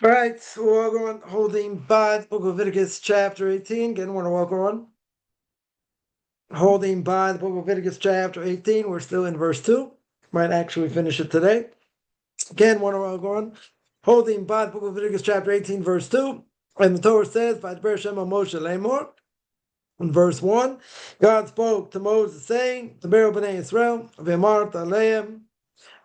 All right, so we're going holding by the Book of Leviticus Chapter 18. Again, want to welcome on. Holding by the Book of Leviticus Chapter 18. We're still in verse 2. Might actually finish it today. Again, want to welcome on. Holding by the Book of Leviticus Chapter 18, verse 2. And the Torah says, by the Bereshit Moshe Lemor. In verse 1, God spoke to Moses, saying, to Be'er B'nai Yisrael, V'amart Aleim,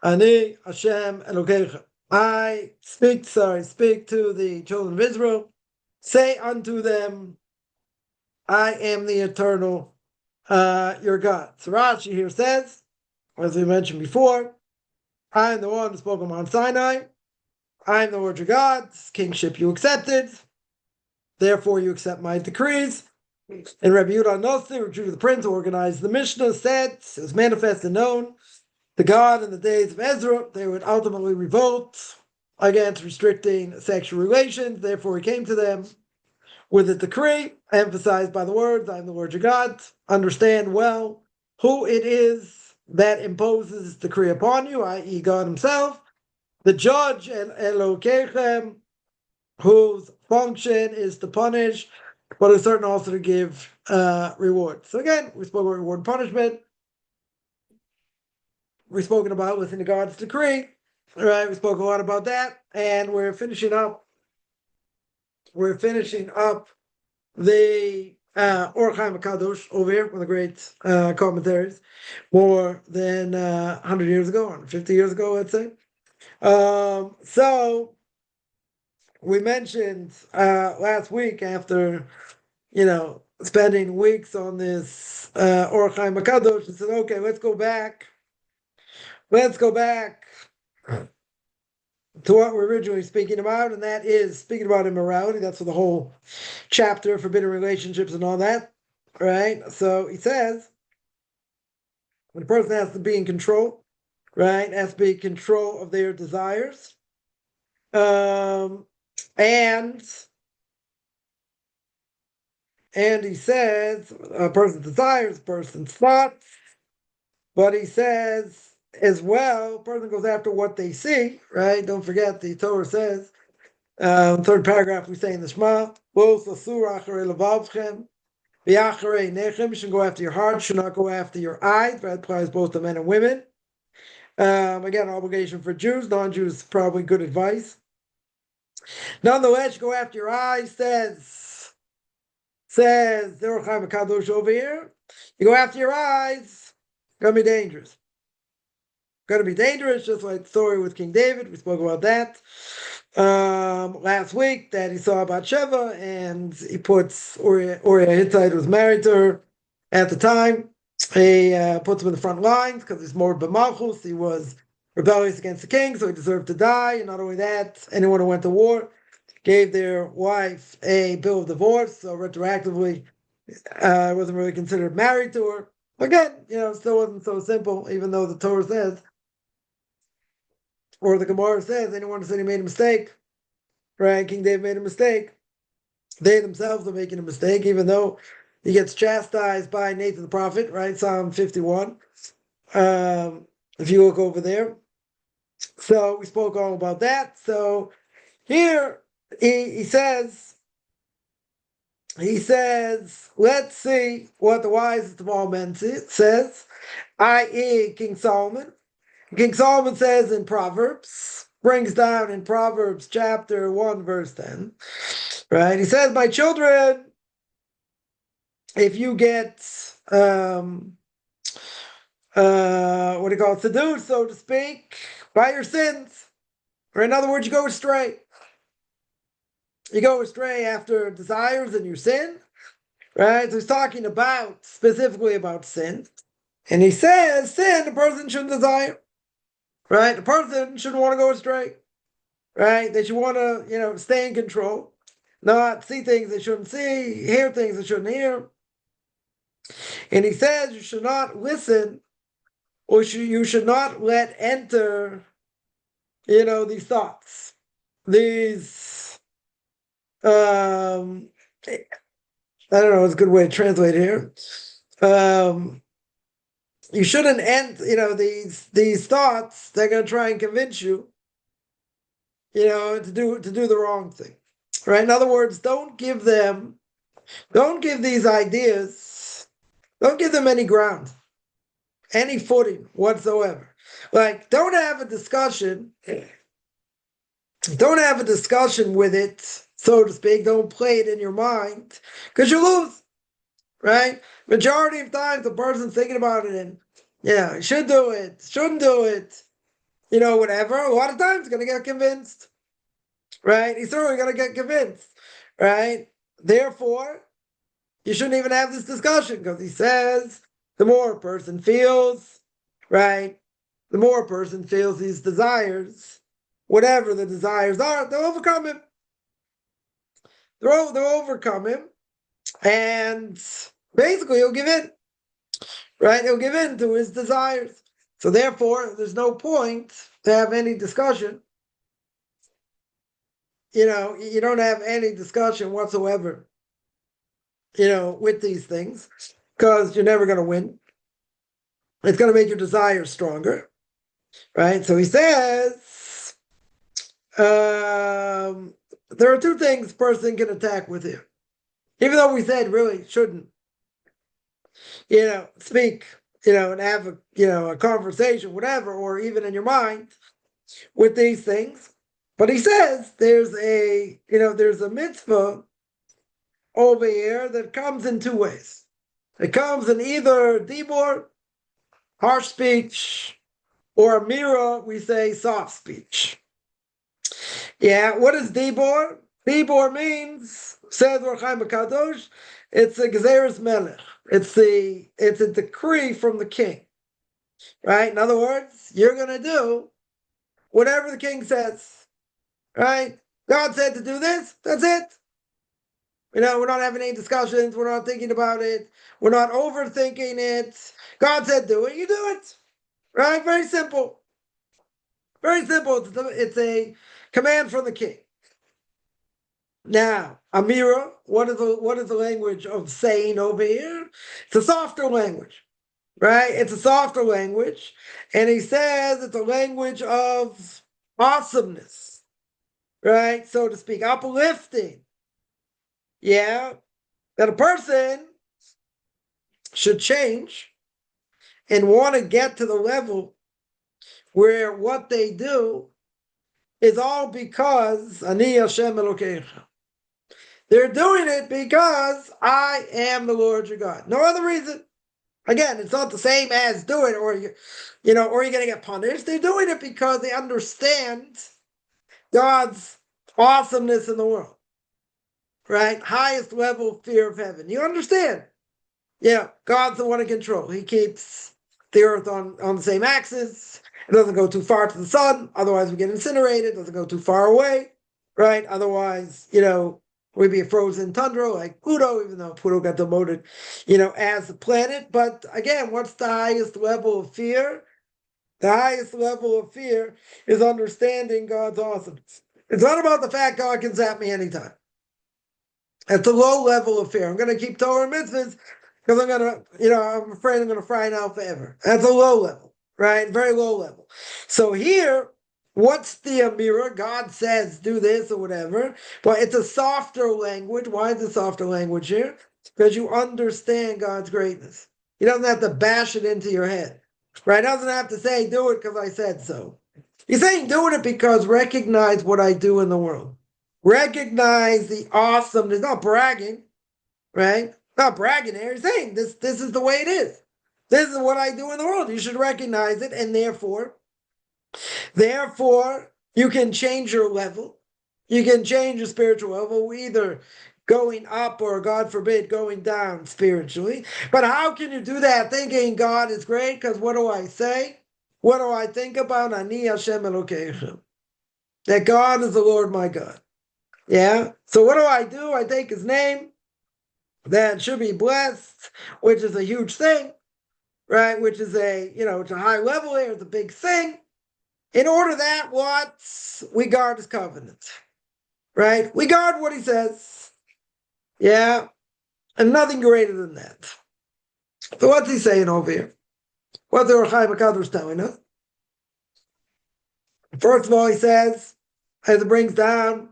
Ani Hashem Elokecha. I speak to the children of Israel, say unto them, I am the eternal, your God. So Rashi here says, as we mentioned before, I am the one who spoke on Mount Sinai. I am the Lord your God. Kingship you accepted. Therefore you accept my decrees. And Rabbi Yehuda Nossi, Judah the Prince, who organized the Mishnah, said, it was manifest and known, the God in the days of Ezra, they would ultimately revolt against restricting sexual relations. Therefore, he came to them with a decree, emphasized by the words, I am the Lord your God. Understand well who it is that imposes this decree upon you, i.e. God himself, the judge, and Elokechem, whose function is to punish, but is certain also to give reward. So again, we spoke about reward and punishment. We've spoken about within God's decree. All right, we spoke a lot about that, and we're finishing up. We're finishing up the Or Chaim HaKadosh over here, one of the great commentaries, more than 100 years ago, 150 years ago, let's say. So we mentioned last week, after spending weeks on this Or Chaim HaKadosh, and said, okay, let's go back to what we're originally speaking about, and that is speaking about immorality. That's for the whole chapter, forbidden relationships and all that, right? So he says, when a person has to be in control, right, has to be in control of their desires, and he says a person's desires, a person's thoughts, but he says as well, a person goes after what they see, right? Don't forget, the Torah says, third paragraph, we say in the Shema, you should go after your heart, should not go after your eyes. That applies both to men and women. Again, obligation for Jews, non-Jews, probably good advice. Nonetheless, you go after your eyes, says Derech Chaim HaKadosh over here. You go after your eyes, it's going to be dangerous. Going to be dangerous, just like the story with King David. We spoke about that last week, that he saw Bathsheba, and he puts Uriah Hittite, was married to her at the time. He puts him in the front lines because he's more b'malchus. He was rebellious against the king, so he deserved to die. And not only that, anyone who went to war gave their wife a bill of divorce, so retroactively wasn't really considered married to her. Again, still wasn't so simple, even though the Torah says, or the Gemara says, anyone who said he made a mistake, right? King David made a mistake. They themselves are making a mistake, even though he gets chastised by Nathan the prophet, right? Psalm 51. If you look over there. So we spoke all about that. So here he says, let's see what the wisest of all men says, i.e. King Solomon. King Solomon says in Proverbs, brings down in Proverbs chapter 1, verse 10, right? He says, my children, if you get, what do you call it, seduced, so to speak, by your sins, or in other words, you go astray. You go astray after desires and you sin, right? So he's talking specifically about sin. And he says, sin, a person shouldn't desire. Right? The person shouldn't want to go astray. Right? They should want to, stay in control, not see things they shouldn't see, hear things they shouldn't hear. And he says you should not listen, or you should not let enter, these thoughts. These, I don't know, it's a good way to translate here. You shouldn't end, these thoughts, they're going to try and convince you to do the wrong thing. Right? In other words, don't give these ideas, don't give them any ground, any footing whatsoever. Like, don't have a discussion with it, so to speak. Don't play it in your mind, because you lose, right? Majority of times, the person's thinking about it and, should do it, shouldn't do it, whatever. A lot of times, going to get convinced, right? He's certainly going to get convinced, right? Therefore, you shouldn't even have this discussion, because he says the more a person feels, right? The more a person feels these desires, whatever the desires are, they'll overcome him. They'll overcome him, and basically he'll give in, right? He'll give in to his desires. So therefore, there's no point to have any discussion. You don't have any discussion whatsoever, with these things, because you're never going to win. It's going to make your desires stronger, right? So he says, there are two things a person can attack with here. Even though we said really shouldn't, speak, and have a conversation, whatever, or even in your mind with these things. But he says there's a mitzvah over here that comes in two ways. It comes in either dibur, harsh speech, or amira, we say soft speech. Yeah, what is dibur? Dibur means, says Or Chaim HaKadosh, it's a gezeres melech. It's a decree from the king, right? In other words, you're going to do whatever the king says, right? God said to do this, that's it. We're not having any discussions. We're not thinking about it. We're not overthinking it. God said do it, you do it, right? Very simple. Very simple. It's a command from the king. Now, Amira, what is the language of saying over here? It's a softer language, right? It's a softer language. And he says it's a language of awesomeness, right? So to speak, uplifting. Yeah. That a person should change and want to get to the level where what they do is all because Ani Hashem Elokecha. They're doing it because I am the Lord your God. No other reason. Again, it's not the same as do it or you're going to get punished. They're doing it because they understand God's awesomeness in the world. Right? Highest level of fear of heaven. You understand? God's the one in control. He keeps the earth on the same axis. It doesn't go too far to the sun. Otherwise, we get incinerated. It doesn't go too far away. Right? Otherwise, we'd be a frozen tundra like Pluto, even though Pluto got demoted, as a planet. But again, what's the highest level of fear? The highest level of fear is understanding God's awesomeness. It's not about the fact God can zap me anytime. It's a low level of fear. I'm going to keep Torah and mitzvahs because I'm afraid I'm going to fry now forever. That's a low level, right? Very low level. So here, what's the Amira? God says do this or whatever, but it's a softer language. Why is it softer language here? Because you understand God's greatness. He doesn't have to bash it into your head, right? He doesn't have to say do it because I said so. He's saying doing it because recognize what I do in the world. Recognize the awesomeness, not bragging, right? Not bragging here. He's saying this is the way it is. This is what I do in the world. You should recognize it, and therefore, you can change your level. You can change your spiritual level, either going up or, God forbid, going down spiritually. But how can you do that thinking God is great? Because what do I say? What do I think about? Ani Hashem Elokeichem. That God is the Lord my God. Yeah. So what do? I take his name that should be blessed, which is a huge thing, right? Which is it's a high level here. It's a big thing. In order that we guard his covenant, right? We guard what he says. Yeah. And nothing greater than that. So what's he saying over here? What the Or Chaim HaKadosh is telling us? First of all, he says, as it brings down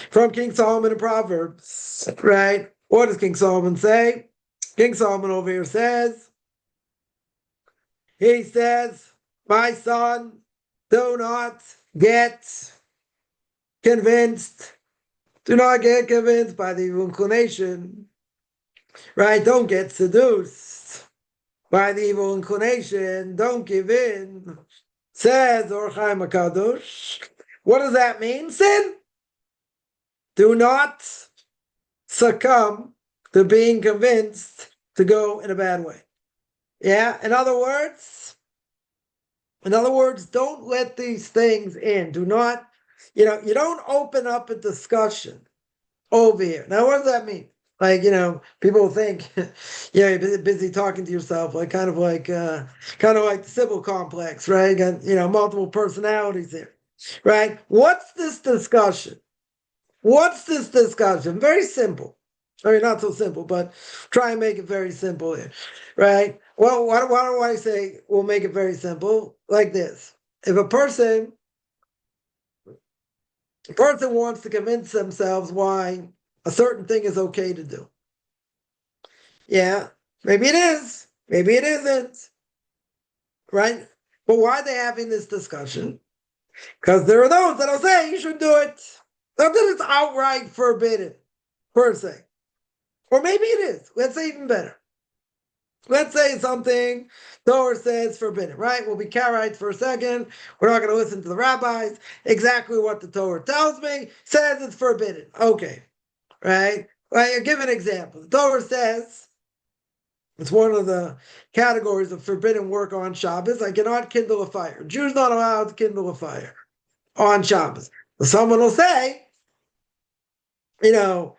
from King Solomon in Proverbs, right? What does King Solomon say? King Solomon over here says, he says, my son, do not get convinced. Do not get convinced by the evil inclination, right? Don't get seduced by the evil inclination. Don't give in. Says Or Chaim HaKadosh. What does that mean? Sin. Do not succumb to being convinced to go in a bad way. Yeah, in other words, don't let these things in. Do not, you don't open up a discussion over here. Now, what does that mean? Like, people think, you're busy talking to yourself, like kind of like the Sybil complex, right? You got, multiple personalities here, right? What's this discussion? Very simple. I mean, not so simple, but try and make it very simple here, right? Well, why do I say we'll make it very simple? Like this. If a person wants to convince themselves why a certain thing is okay to do. Yeah, maybe it is. Maybe it isn't. Right? But why are they having this discussion? Because there are those that'll say you should do it. Not that it's outright forbidden, per se. Or maybe it is. Let's say even better. Let's say something Torah says forbidden, right? We'll be Karaites for a second. We're not going to listen to the rabbis. Exactly what the Torah tells me says it's forbidden. Okay, right? Well, I'll give an example. The Torah says it's one of the categories of forbidden work on Shabbos. I cannot kindle a fire. Jews not allowed to kindle a fire on Shabbos. Someone will say, so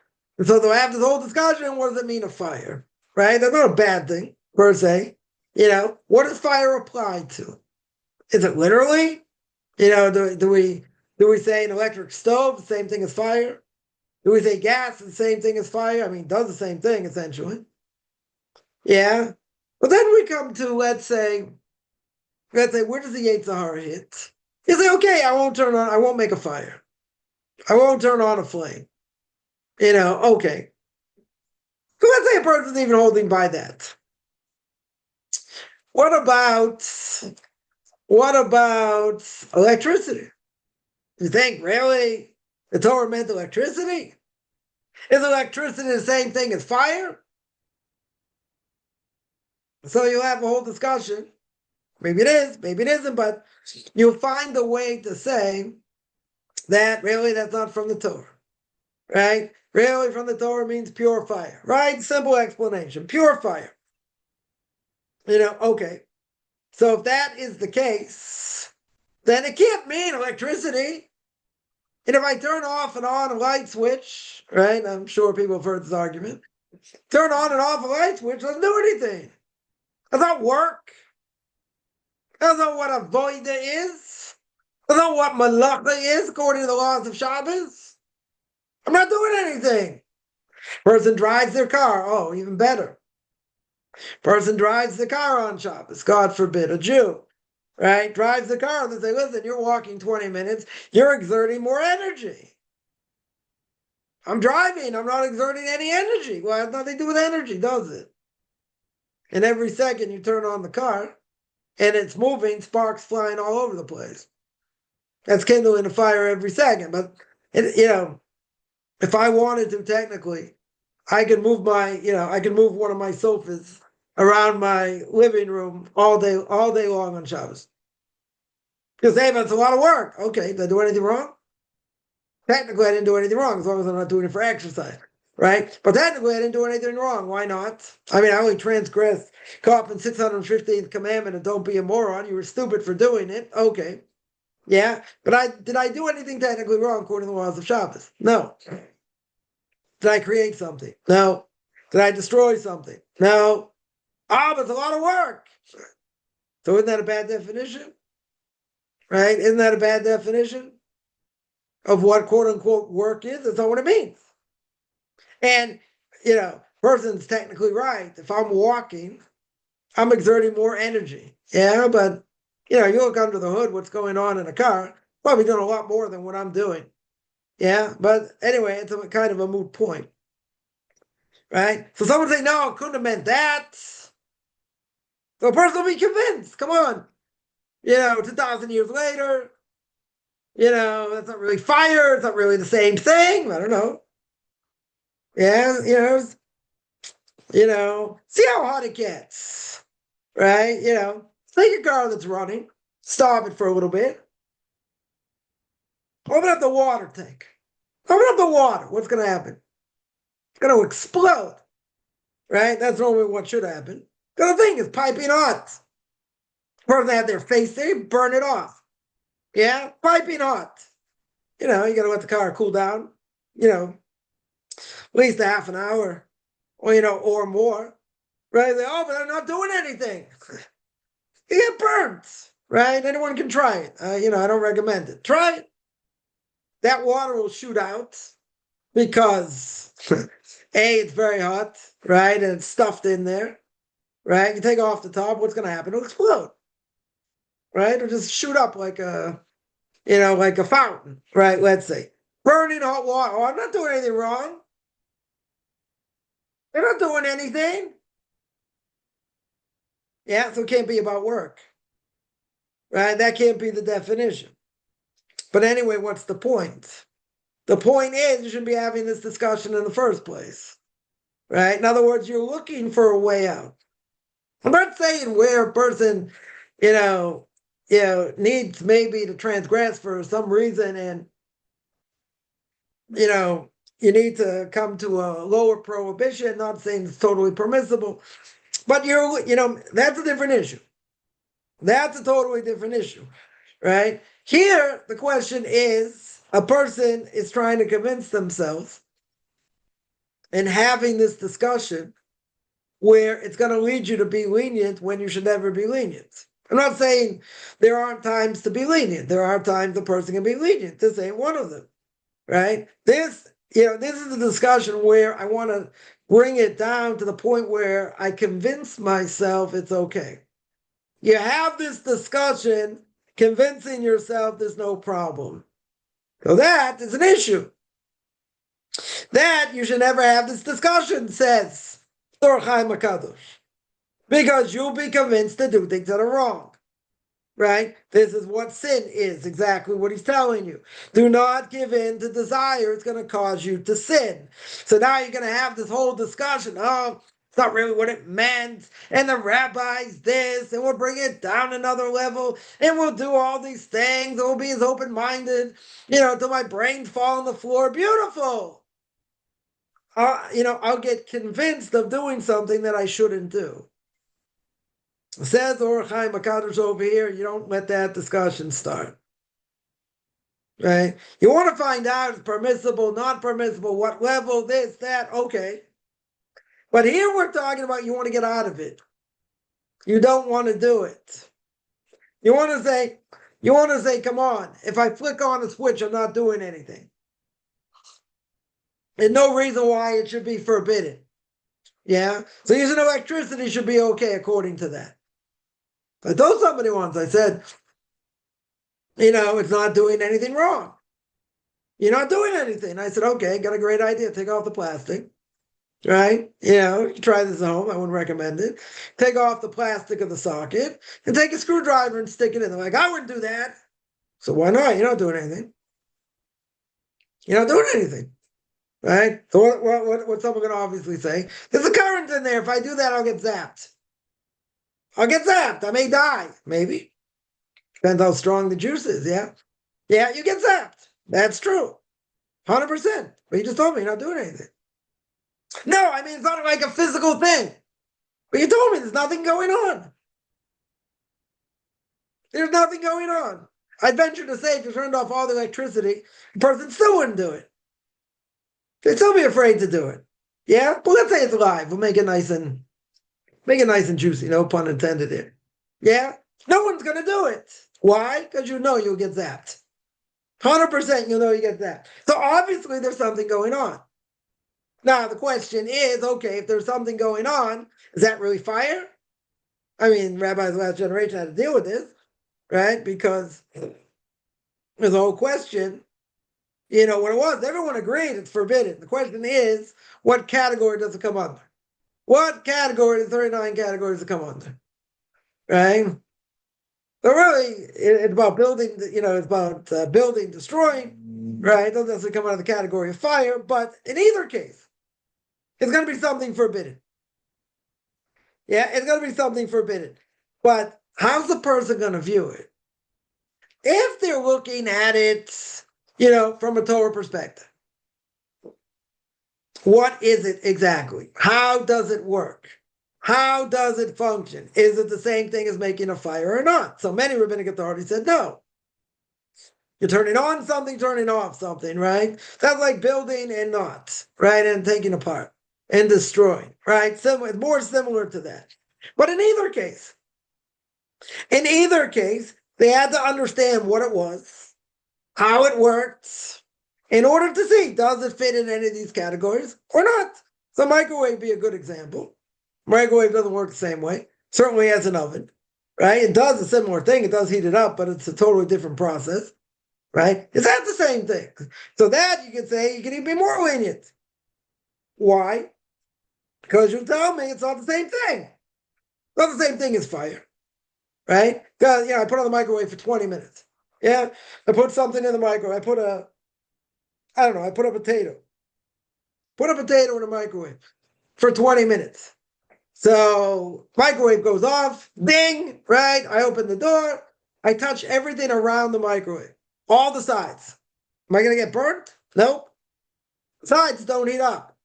they'll have this whole discussion. What does it mean, a fire? Right? That's not a bad thing, per se. What does fire apply to? Is it literally? Do we say an electric stove, the same thing as fire? Do we say gas, the same thing as fire? I mean, it does the same thing, essentially. Yeah. But then we come to, let's say, where does the Yetzer Hara hit? You say, okay, I won't make a fire. I won't turn on a flame. Okay. So let's say a person's even holding by that. What about electricity? You think, really? The Torah meant electricity? Is electricity the same thing as fire? So you'll have a whole discussion. Maybe it is, maybe it isn't, but you'll find a way to say that really that's not from the Torah, right? Really from the Torah means pure fire, right? Simple explanation, pure fire. Okay. So if that is the case, then it can't mean electricity. And if I turn off and on a light switch, right? I'm sure people have heard this argument. Turn on and off a light switch doesn't do anything. Does not work. That's not what a voida is. That's not what malacha is, according to the laws of Shabbos. I'm not doing anything. Person drives their car. Oh, even better. Person drives the car on Shabbos. God forbid, a Jew, right? Drives the car. They say, listen, you're walking 20 minutes. You're exerting more energy. I'm driving. I'm not exerting any energy. Well, it has nothing to do with energy, does it? And every second you turn on the car and it's moving, sparks flying all over the place. That's kindling a fire every second. But, if I wanted to, technically, I could move one of my sofas around my living room all day long on Shabbos. Because hey, but it's a lot of work. Okay, did I do anything wrong? Technically, I didn't do anything wrong as long as I'm not doing it for exercise, right? But technically, I didn't do anything wrong. Why not? I mean, I only transgressed caught in 615th commandment and don't be a moron. You were stupid for doing it. Okay. Yeah, but did I do anything technically wrong according to the laws of Shabbos? No. Did I create something? No. Did I destroy something? No. But it's a lot of work. So isn't that a bad definition? Right? Isn't that a bad definition of what quote unquote work is? That's not what it means. And, person's technically right. If I'm walking, I'm exerting more energy. Yeah, but, you look under the hood, what's going on in a car. Probably doing a lot more than what I'm doing. Yeah, but anyway, it's a kind of a moot point, right? So someone say, no, it couldn't have meant that. So a person will be convinced. Come on, 2,000 years later, that's not really fire. It's not really the same thing. I don't know. Yeah, see how hot it gets, right? Take a car that's running, stop it for a little bit, open up the water tank, open up the water. What's going to happen? It's going to explode, right? That's normally what should happen. Because the thing is piping hot. Person had their face there, burn it off. Yeah, piping hot. You got to let the car cool down, at least a half an hour, or more. Right? Oh, but I'm not doing anything. You get burnt, right? Anyone can try it. I don't recommend it. Try it. That water will shoot out because A, it's very hot, right? And it's stuffed in there, right? You take off the top, what's going to happen? It'll explode, right? It'll just shoot up like like a fountain, right? Let's say. Burning hot water. Oh, I'm not doing anything wrong. They're not doing anything. Yeah, so it can't be about work, right? That can't be the definition. But anyway, what's the point? The point is you shouldn't be having this discussion in the first place, right? In other words, you're looking for a way out. I'm not saying where a person, needs maybe to transgress for some reason and, you need to come to a lower prohibition, not saying it's totally permissible, but that's a different issue. That's a totally different issue, right? Here, the question is, a person is trying to convince themselves and having this discussion where it's going to lead you to be lenient when you should never be lenient. I'm not saying there aren't times to be lenient. There are times the person can be lenient. This ain't one of them, right? This is a discussion where I want to bring it down to the point where I convince myself it's okay. You have this discussion, convincing yourself there's no problem. So that is an issue. That you should never have this discussion, says Or Chaim HaKadosh. Because you'll be convinced to do things that are wrong. Right? This is what sin is, exactly what he's telling you. Do not give in to desire. It's going to cause you to sin. So now you're going to have this whole discussion. Oh, it's not really what it meant. And the rabbis this, and we'll bring it down another level, and we'll do all these things, and we'll be as open-minded, till my brains fall on the floor. Beautiful. I'll get convinced of doing something that I shouldn't do. Says Or Chaim HaKadosh over here, you don't let that discussion start. Right? You want to find out it's permissible, not permissible, what level, this, that, okay. But here we're talking about you want to get out of it. You don't want to do it. You want to say, come on, if I flick on a switch, I'm not doing anything. There's no reason why it should be forbidden. Yeah? So using electricity should be okay according to that. I told somebody once, I said, it's not doing anything wrong. You're not doing anything. I said, okay, got a great idea. Take off the plastic, right? You can try this at home. I wouldn't recommend it. Take off the plastic of the socket and take a screwdriver and stick it in. They're like, I wouldn't do that. So why not? You're not doing anything. You're not doing anything, right? So what's someone going to obviously say? There's a current in there. If I do that, I'll get zapped. I'll get zapped. I may die. Maybe. Depends how strong the juice is, yeah? Yeah, you get zapped. That's true. 100%. But you just told me you're not doing anything. No, I mean, it's not like a physical thing. But you told me there's nothing going on. There's nothing going on. I'd venture to say if you turned off all the electricity, the person still wouldn't do it. They'd still be afraid to do it. Yeah? But let's say it's live. We'll make it nice and juicy. No pun intended here. Yeah? No one's going to do it. Why? Because you'll get zapped. 100% you get zapped. So obviously there's something going on. Now the question is, okay, if there's something going on, is that really fire? I mean, rabbis of the last generation had to deal with this, right? Because There's a whole question, what it was. Everyone agreed it's forbidden. The question is, what category does it come under? What category, the 39 categories, does it come under? Right? So really, it's about building, it's about building, destroying, right? It doesn't necessarily come out of the category of fire, but in either case, it's going to be something forbidden. Yeah, it's going to be something forbidden. But how's the person going to view it? If they're looking at it, from a Torah perspective, what is it exactly? How does it work? How does it function? Is it the same thing as making a fire or not? So many rabbinic authorities said no. You're turning on something, turning off something, right? That's like building and not, right? And taking apart and destroying, right? Similar, more similar to that. But in either case, they had to understand what it was, how it worked, in order to see, does it fit in any of these categories or not? So microwave be a good example. Microwave doesn't work the same way. Certainly has an oven, right? It does a similar thing. It does heat it up, but it's a totally different process, right? Is that the same thing? So that you could say you can even be more lenient. Why? Because you tell me it's not the same thing. It's not the same thing as fire, right? Because, I put on the microwave for 20 minutes. Yeah, I put something in the microwave. I put a potato. Put a potato in the microwave for 20 minutes. So microwave goes off, ding, right? I open the door. I touch everything around the microwave, all the sides. Am I going to get burnt? Nope. Sides don't heat up.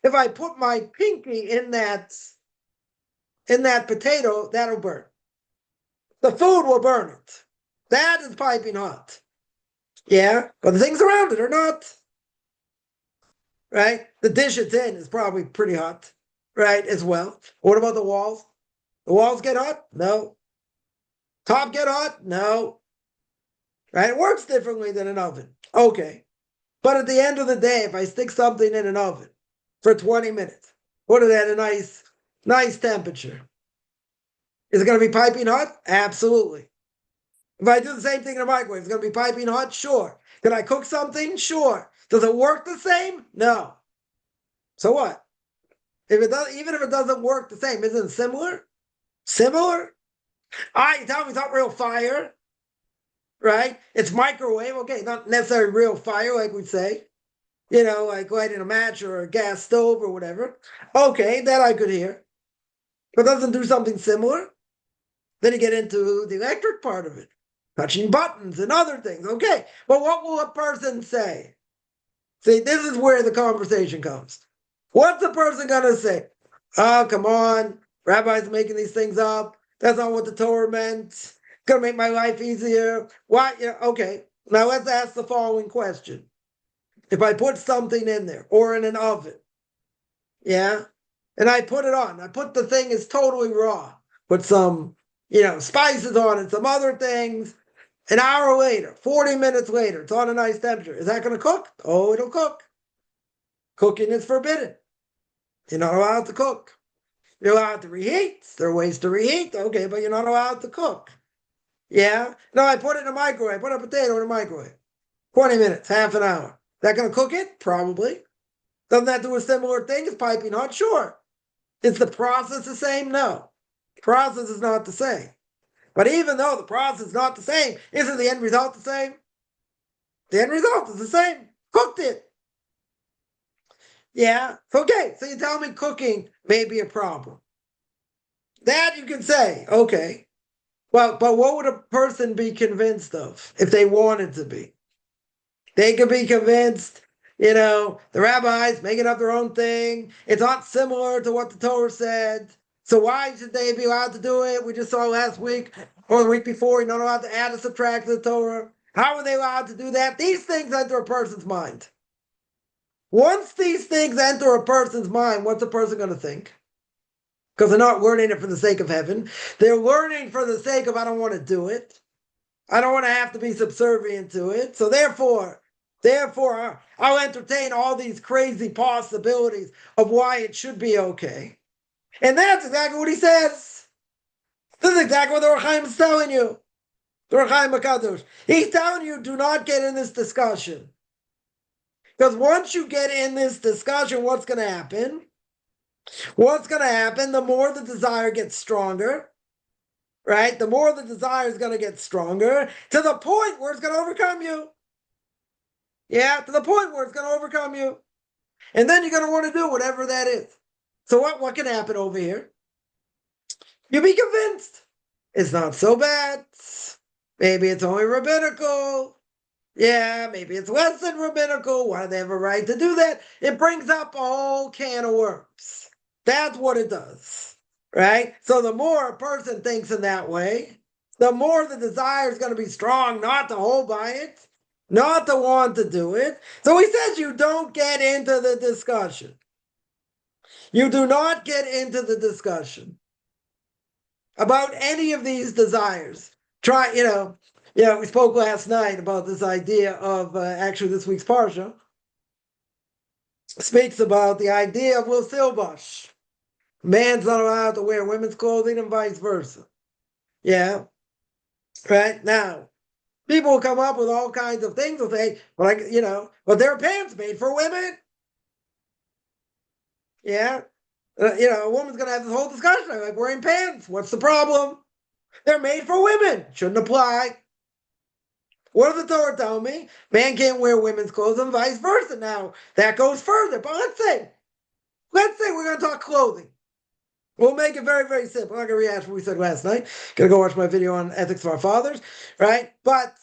If I put my pinky in that potato, that'll burn. The food will burn it. That is piping hot. Yeah, but the things around it are not. Right? The dish it's in is probably pretty hot, right, as well. What about the walls? The walls get hot? No. Top get hot? No. Right? It works differently than an oven. Okay. But at the end of the day, if I stick something in an oven for 20 minutes, put it at a nice temperature, is it going to be piping hot? Absolutely. If I do the same thing in a microwave, it's going to be piping hot? Sure. Can I cook something? Sure. Does it work the same? No. So what? If it does, even if it doesn't work the same, isn't it similar? Similar? You tell me it's not real fire, right? It's microwave, okay, not necessarily real fire, like we say. Like lighting a match or a gas stove or whatever. Okay, that I could hear. But doesn't do something similar. Then you get into the electric part of it, touching buttons and other things. Okay, but what will a person say? See, this is where the conversation comes. What's the person going to say? Oh, come on. Rabbis making these things up. That's not what the Torah meant. It's going to make my life easier. Why? Okay. Now let's ask the following question. If I put something in there or in an oven, yeah, and I put it on, I put the thing is totally raw, put some, spices on it, some other things. An hour later, 40 minutes later, it's on a nice temperature. Is that going to cook? Oh, it'll cook. Cooking is forbidden. You're not allowed to cook. You're allowed to reheat. There are ways to reheat, okay, but you're not allowed to cook. Yeah? No, I put it in a microwave. Put a potato in a microwave. 20 minutes, half an hour. That going to cook it? Probably. Doesn't that do a similar thing as piping hot? Sure. Is the process the same? No. The process is not the same. But even though the process is not the same, isn't the end result the same? The end result is the same. Cooked it. Yeah. Okay. So you tell me cooking may be a problem. That you can say, okay. Well, but what would a person be convinced of if they wanted to be? They could be convinced, the rabbis making up their own thing. It's not similar to what the Torah said. So why should they be allowed to do it? We just saw last week or the week before, you're not allowed to add or subtract to the Torah. How are they allowed to do that? These things enter a person's mind. Once these things enter a person's mind, what's a person going to think? Because they're not learning it for the sake of heaven. They're learning for the sake of, I don't want to do it. I don't want to have to be subservient to it. So therefore, I'll entertain all these crazy possibilities of why it should be okay. And that's exactly what he says. This is exactly what the Or Chaim is telling you. He's telling you, do not get in this discussion. Because once you get in this discussion, what's going to happen? What's going to happen? The more the desire gets stronger, right? The more the desire is going to get stronger to the point where it's going to overcome you. Yeah, to the point where it's going to overcome you. And then you're going to want to do whatever that is. So what can happen over here? You'll be convinced. It's not so bad. Maybe it's only rabbinical. Yeah, maybe it's less than rabbinical. Why do they have a right to do that? It brings up a whole can of worms. That's what it does, right? So the more a person thinks in that way, the more the desire is going to be strong not to hold by it, not to want to do it. So he says you don't get into the discussion. You do not get into the discussion about any of these desires. Try, we spoke last night about this idea of, actually this week's Parsha speaks about the idea of Silbash. Man's not allowed to wear women's clothing and vice versa. Yeah. Right? Now, people will come up with all kinds of things. They'll say, but there are pants made for women. Yeah. A woman's going to have this whole discussion. I'm like, wearing pants. What's the problem? They're made for women. Shouldn't apply. What does the Torah tell me? Man can't wear women's clothes and vice versa. Now, that goes further. But let's say we're going to talk clothing. We'll make it very, very simple. I'm not going to rehash what we said last night. Going to go watch my video on ethics of our fathers, right? But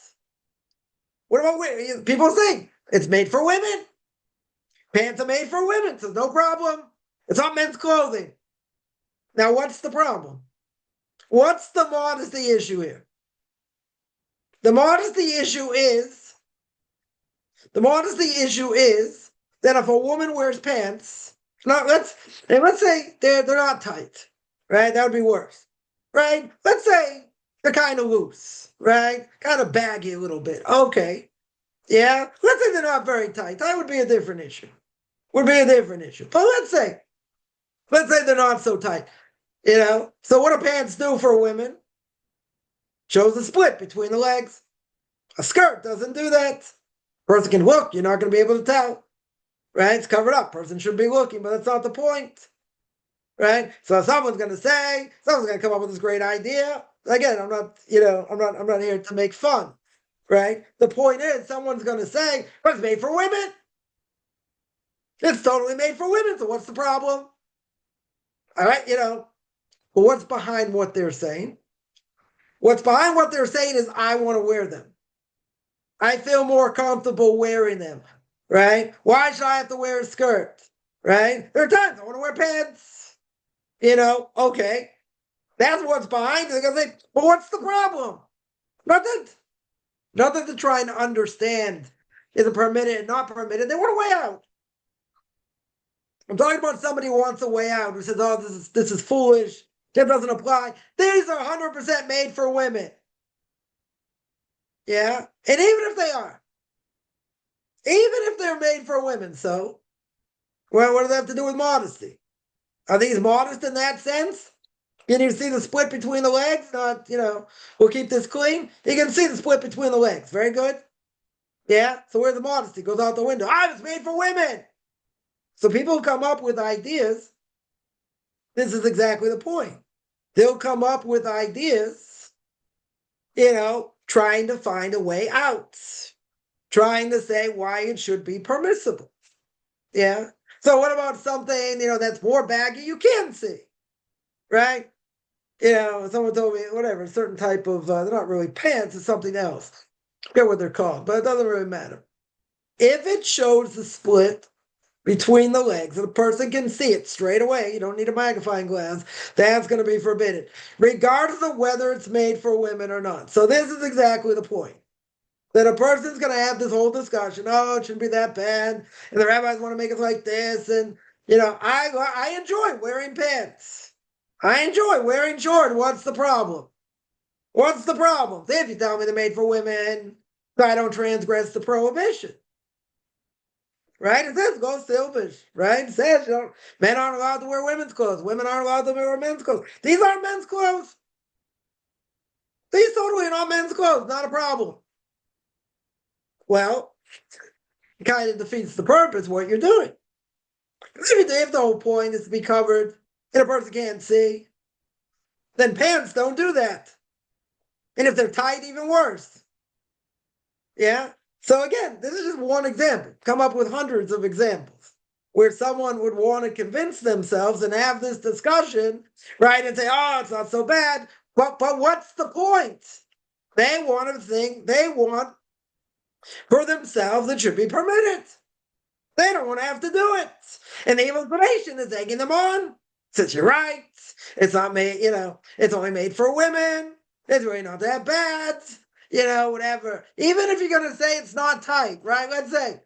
what about women? People think it's made for women. Pants are made for women, so no problem. It's not men's clothing. Now, what's the problem? What's the modesty issue here? The modesty issue is that if a woman wears pants, let's say they're not tight, right? That would be worse, right? Let's say they're kind of loose, right? Kind of baggy a little bit. Okay, yeah. Let's say they're not very tight. That would be a different issue. But let's say they're not so tight. So what do pants do for women? Shows a split between the legs. A skirt doesn't do that. Person can look, you're not going to be able to tell. Right? It's covered up. Person should be looking, but that's not the point. Right? So someone's going to come up with this great idea. Again, I'm not here to make fun. Right? The point is, someone's going to say, but it's made for women. It's totally made for women, so what's the problem? All right, but what's behind what they're saying? What's behind what they're saying is, I want to wear them. I feel more comfortable wearing them, right? Why should I have to wear a skirt, right? There are times I want to wear pants, okay. That's what's behind it. They're going to say, but what's the problem? Nothing to try and understand. Is it permitted and not permitted? They want a way out. I'm talking about somebody who wants a way out, who says, oh, this is foolish. That doesn't apply. These are 100% made for women. Yeah? And even if they are, even if they're made for women, so, well, what do they have to do with modesty? Are these modest in that sense? Can you see the split between the legs? Not, we'll keep this clean. You can see the split between the legs. Very good. Yeah? So where's the modesty? Goes out the window. It's made for women. So people come up with ideas. This is exactly the point. They'll come up with ideas, trying to find a way out, trying to say why it should be permissible. Yeah. So what about something, that's more baggy you can see, right? Someone told me, whatever, a certain type of, they're not really pants, it's something else. I forget what they're called, but it doesn't really matter. If it shows the split between the legs, and a person can see it straight away, you don't need a magnifying glass, that's going to be forbidden, regardless of whether it's made for women or not. So this is exactly the point. That a person's going to have this whole discussion, it shouldn't be that bad, and the rabbis want to make it like this, and, I enjoy wearing pants. I enjoy wearing shorts. What's the problem? If you tell me they're made for women, I don't transgress the prohibition. Right? It says go silvish, right? It says men aren't allowed to wear women's clothes. Women aren't allowed to wear men's clothes. These aren't men's clothes. He's totally in all men's clothes, not a problem. Well, it kind of defeats the purpose of what you're doing. If the whole point is to be covered and a person can't see, then pants don't do that. And if they're tight, even worse. Yeah? So again, this is just one example. Come up with hundreds of examples where someone would want to convince themselves and have this discussion, right? And say, oh, it's not so bad. But what's the point? They want for themselves it should be permitted. They don't want to have to do it. And the evil inclination is egging them on. Since you're right, it's not made, it's only made for women. It's really not that bad. Whatever. Even if you're going to say it's not tight, right? Let's say,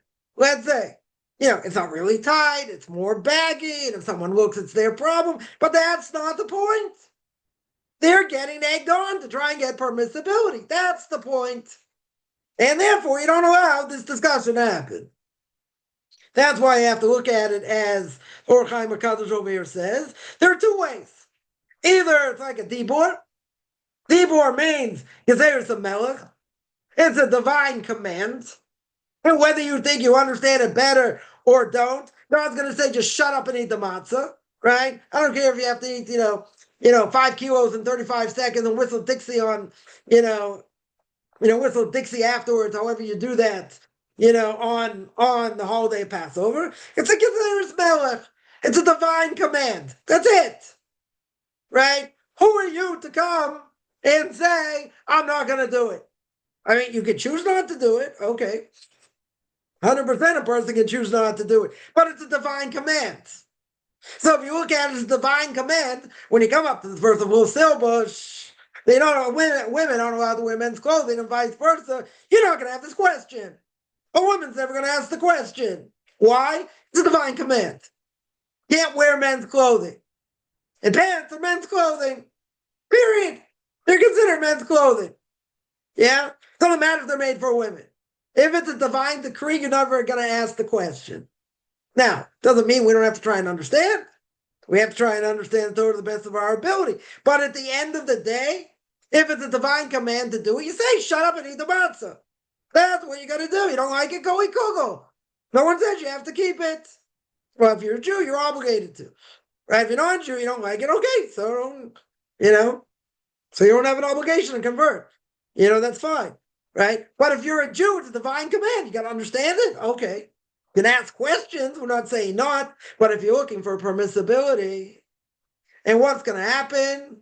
it's not really tight. It's more baggy. And if someone looks, it's their problem. But that's not the point. They're getting egged on to try and get permissibility. That's the point. And therefore, you don't allow this discussion to happen. That's why you have to look at it as Or Chaim HaKadosh over here says. There are two ways. Either it's like a dibur. Dibur means Gezeres Melech. It's a divine command. And whether you think you understand it better or don't, God's going to say, just shut up and eat the matzah, right? I don't care if you have to eat, 5 kilos in 35 seconds and whistle Dixie on, whistle Dixie afterwards, however you do that, on the holiday of Passover. It's a Gezeres Melech. It's a divine command. That's it. Right? Who are you to come and say, I'm not going to do it? I mean, you can choose not to do it. Okay. 100% a person can choose not to do it. But it's a divine command. So if you look at it as a divine command, when you come up to the verse of Will Silbush, women aren't allowed to wear men's clothing and vice versa. You're not going to have this question. A woman's never going to ask the question. Why? It's a divine command. Can't wear men's clothing. And pants are men's clothing. Period. They're considered men's clothing. Yeah? Doesn't matter if they're made for women. If it's a divine decree, you're never going to ask the question. Now, doesn't mean we don't have to try and understand. We have to try and understand to the best of our ability. But at the end of the day, if it's a divine command to do it, you say, shut up and eat the matzah. That's what you got to do. You don't like it, go eat kugel. No one says you have to keep it. Well, if you're a Jew, you're obligated to. Right? If you're not a Jew, you don't like it, okay. So, so you don't have an obligation to convert. That's fine. Right? But if you're a Jew, it's a divine command. You got to understand it. Okay. You can ask questions. We're not saying not. But if you're looking for permissibility, and what's going to happen?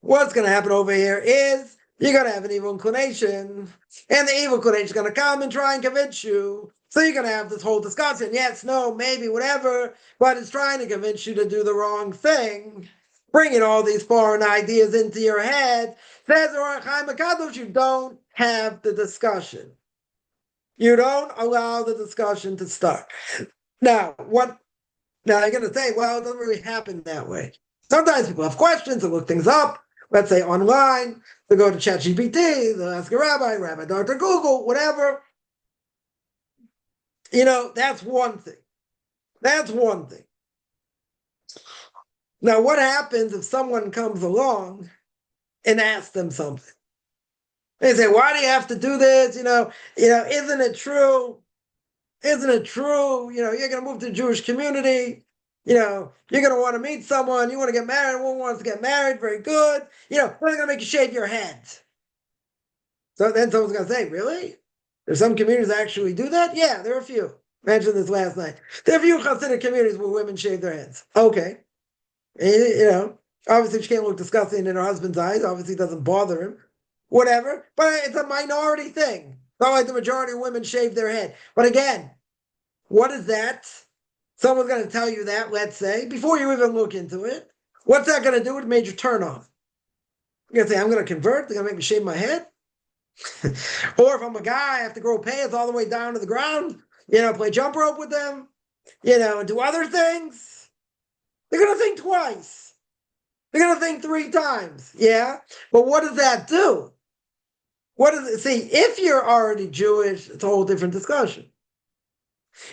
What's going to happen over here is you're going to have an evil inclination. And the evil inclination is going to come and try and convince you. So you're going to have this whole discussion. Yes, no, maybe, whatever. But it's trying to convince you to do the wrong thing. Bringing all these foreign ideas into your head. Says Or Chaim HaKadosh, you don't have the discussion. You don't allow the discussion to start. Now, you're going to say, well, it doesn't really happen that way. Sometimes people have questions, they look things up, let's say online, they go to ChatGPT, they'll ask a rabbi, Dr. Google, whatever. That's one thing. That's one thing. Now, what happens if someone comes along and asks them something? They say, why do you have to do this? Isn't it true? Isn't it true? You're going to move to the Jewish community. You're going to want to meet someone. You want to get married. One wants to get married. Very good. They're going to make you shave your head. So then someone's going to say, really? There's some communities that actually do that? Yeah, there are a few. I mentioned this last night. There are a few Hasidic communities where women shave their heads. Okay. Obviously she can't look disgusting in her husband's eyes. Obviously it doesn't bother him. Whatever. But it's a minority thing. Not like the majority of women shave their head. But again, what is that? Someone's going to tell you that, let's say, before you even look into it. What's that going to do with major turn on? You're going to say, I'm going to convert? They're going to make me shave my head? Or if I'm a guy, I have to grow pants all the way down to the ground, play jump rope with them, and do other things. They're going to think twice. They're going to think 3 times. Yeah? But what does that do? See, if you're already Jewish, it's a whole different discussion.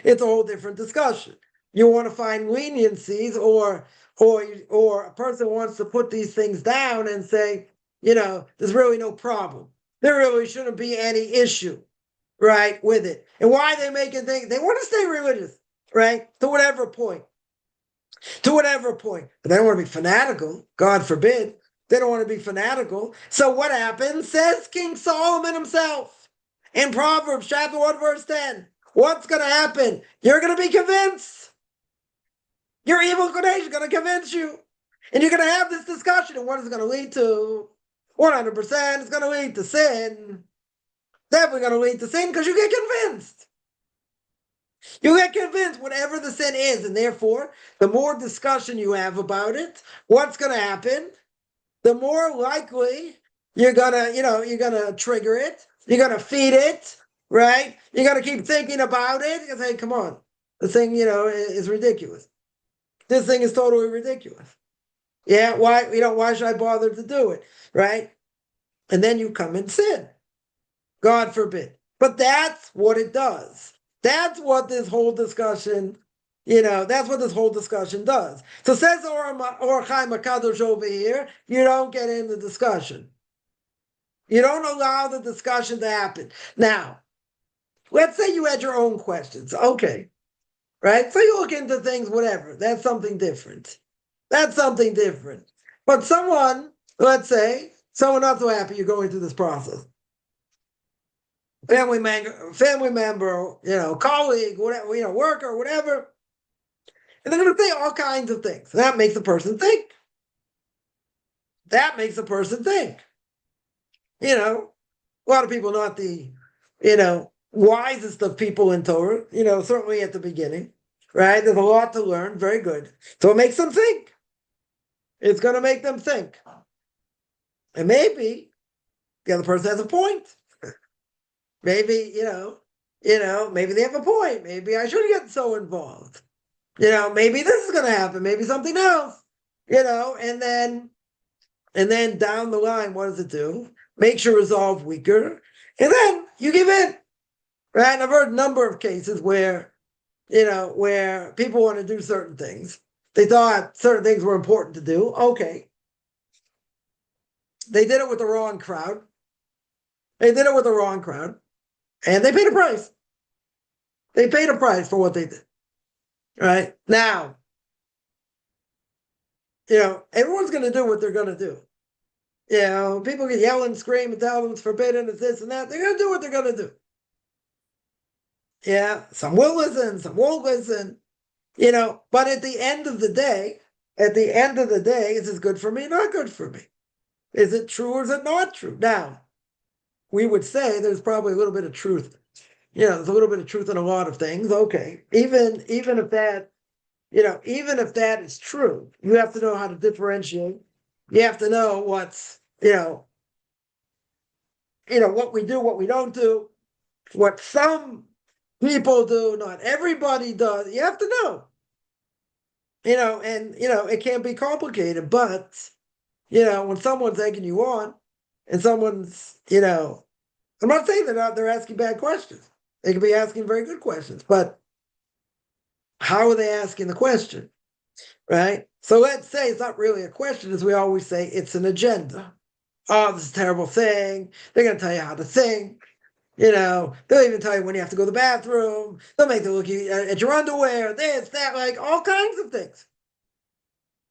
It's a whole different discussion. You want to find leniencies or a person wants to put these things down and say, there's really no problem. There really shouldn't be any issue, right, with it. And why they making things? They want to stay religious, right, to whatever point. To whatever point. But they don't want to be fanatical, God forbid. They don't want to be fanatical. So what happens? Says King Solomon himself in Proverbs chapter 1, verse 10. What's going to happen? You're going to be convinced. Your evil inclination is going to convince you. And you're going to have this discussion. And what is it going to lead to? 100% it's going to lead to sin. Definitely going to lead to sin because you get convinced. You get convinced whatever the sin is. And therefore, the more discussion you have about it, what's going to happen? The more likely you're going to trigger it. You're going to feed it, right? You're going to keep thinking about it. You're going to say, come on, the thing, is ridiculous. This thing is totally ridiculous. Yeah, why should I bother to do it, right? And then you come and sin. God forbid. But that's what it does. That's what this whole discussion, that's what this whole discussion does. So says Or Chaim HaKadosh over here, you don't get in the discussion. You don't allow the discussion to happen. Now, let's say you had your own questions. Okay, right? So you look into things, whatever. That's something different. That's something different. But let's say, someone not so happy you're going through this process. Family member, colleague, whatever, worker, whatever. And they're going to say all kinds of things. That makes the person think. A lot of people not the, wisest of people in Torah, certainly at the beginning, right? There's a lot to learn. Very good. So it makes them think. It's going to make them think. And maybe the other person has a point. Maybe, maybe they have a point. Maybe I shouldn't get so involved. Maybe this is going to happen. Maybe something else, and then down the line, what does it do? Makes your resolve weaker. And then you give in, right? And I've heard a number of cases where people want to do certain things. They thought certain things were important to do. Okay. They did it with the wrong crowd. And they paid a price. They paid a price for what they did. Right? Now, everyone's going to do what they're going to do. People can yell and scream and tell them it's forbidden, it's this and that. They're going to do what they're going to do. Yeah, some will listen, some won't listen. But at the end of the day, is this good for me, not good for me? Is it true or is it not true? Now, we would say there's probably a little bit of truth. There's a little bit of truth in a lot of things. Okay. Even if that is true, you have to know how to differentiate. You have to know what's, what we do, what we don't do, what some people do, not everybody does. You have to know. And it can be complicated, but when someone's egging you on and someone's, I'm not saying they're asking bad questions. They could be asking very good questions, but how are they asking the question? Right? So let's say it's not really a question, as we always say, it's an agenda. Oh, this is a terrible thing. They're going to tell you how to think. They'll even tell you when you have to go to the bathroom. They'll make you look at your underwear, this, that, like all kinds of things.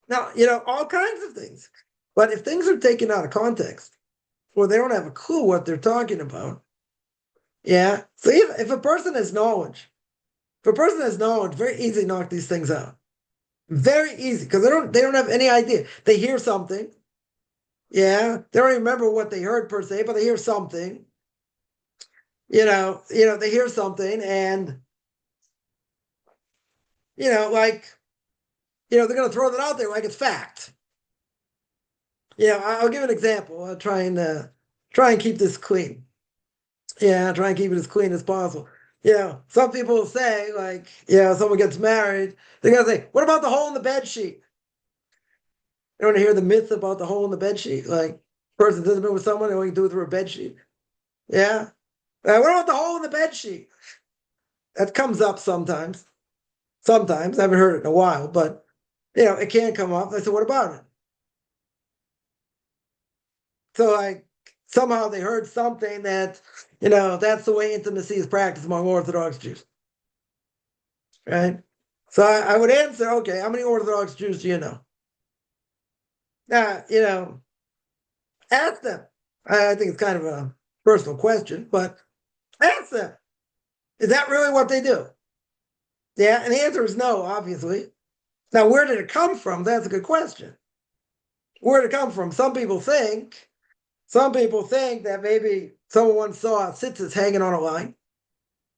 Now, all kinds of things. But if things are taken out of context, or they don't have a clue what they're talking about, yeah. So if a person has knowledge, very easy to knock these things out. Very easy, because they don't have any idea. They hear something. Yeah. They don't even remember what they heard per se, but they hear something. They hear something and they're going to throw that out there like it's fact. I'll give an example. I'll try and keep this clean. Yeah, try and keep it as clean as possible. Some people will say, like, someone gets married, they're going to say, what about the hole in the bed sheet? You want to hear the myth about the hole in the bed sheet? Like, person doesn't been with someone, they only do it through a bed sheet. Yeah. What about the hole in the bed sheet? That comes up sometimes. Sometimes. I haven't heard it in a while, but, it can come up. I said, what about it? So like somehow they heard something that, that's the way intimacy is practiced among Orthodox Jews. Right? So I would answer, okay, how many Orthodox Jews do you know? Now, ask them. I think it's kind of a personal question, but ask them. Is that really what they do? Yeah, and the answer is no, obviously. Now, where did it come from? That's a good question. Where did it come from? Some people think that maybe someone once saw tzitzis hanging on a line.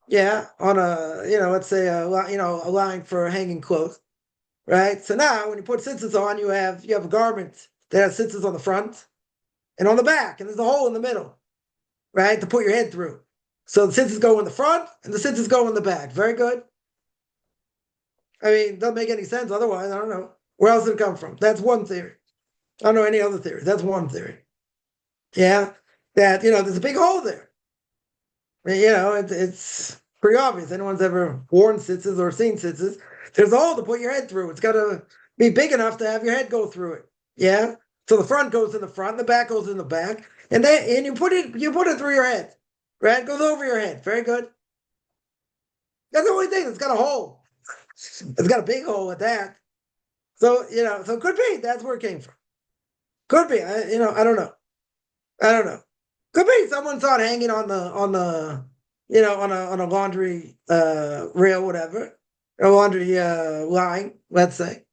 Yeah, on let's say a line for hanging clothes, right? So now when you put tzitzis on, you have a garment that has tzitzis on the front and on the back, and there's a hole in the middle, right, to put your head through. So the tzitzis go in the front and the tzitzis go in the back. Very good. I mean, doesn't make any sense otherwise. I don't know. Where else did it come from? That's one theory. I don't know any other theory. That's one theory. Yeah, that there's a big hole there. It's pretty obvious. Anyone's ever worn tzitzis or seen tzitzis, there's a hole to put your head through. It's got to be big enough to have your head go through it. Yeah. So the front goes in the front, the back goes in the back, and you put it through your head. Right? It goes over your head. Very good. That's the only thing. It's got a hole. It's got a big hole at that. So so it could be that's where it came from. Could be. I don't know. I don't know. Could be someone saw it hanging on the on a laundry rail, whatever, a laundry line, let's say.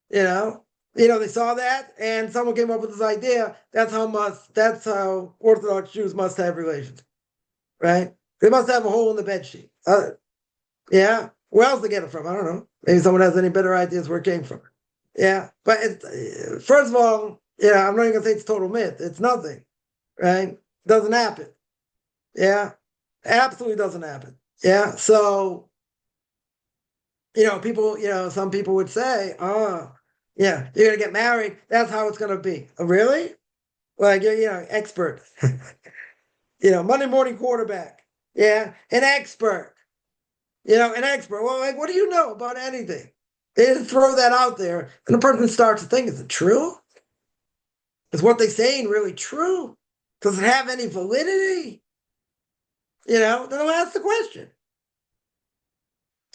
They saw that and someone came up with this idea. That's how Orthodox Jews must have relations. Right? They must have a hole in the bed sheet. Yeah. Where else to get it from? I don't know. Maybe someone has any better ideas where it came from. Yeah. But first of all, I'm not even gonna say it's total myth. It's nothing. Right? Doesn't happen. Yeah. Absolutely doesn't happen. Yeah. So, people, some people would say, oh, yeah, you're gonna get married. That's how it's gonna be. Oh, really? Like you're, expert. Monday morning quarterback. Yeah, an expert. An expert. Well, like, what do you know about anything? They just throw that out there, and the person starts to think, is it true? Is what they're saying really true? Does it have any validity? Then they'll ask the question.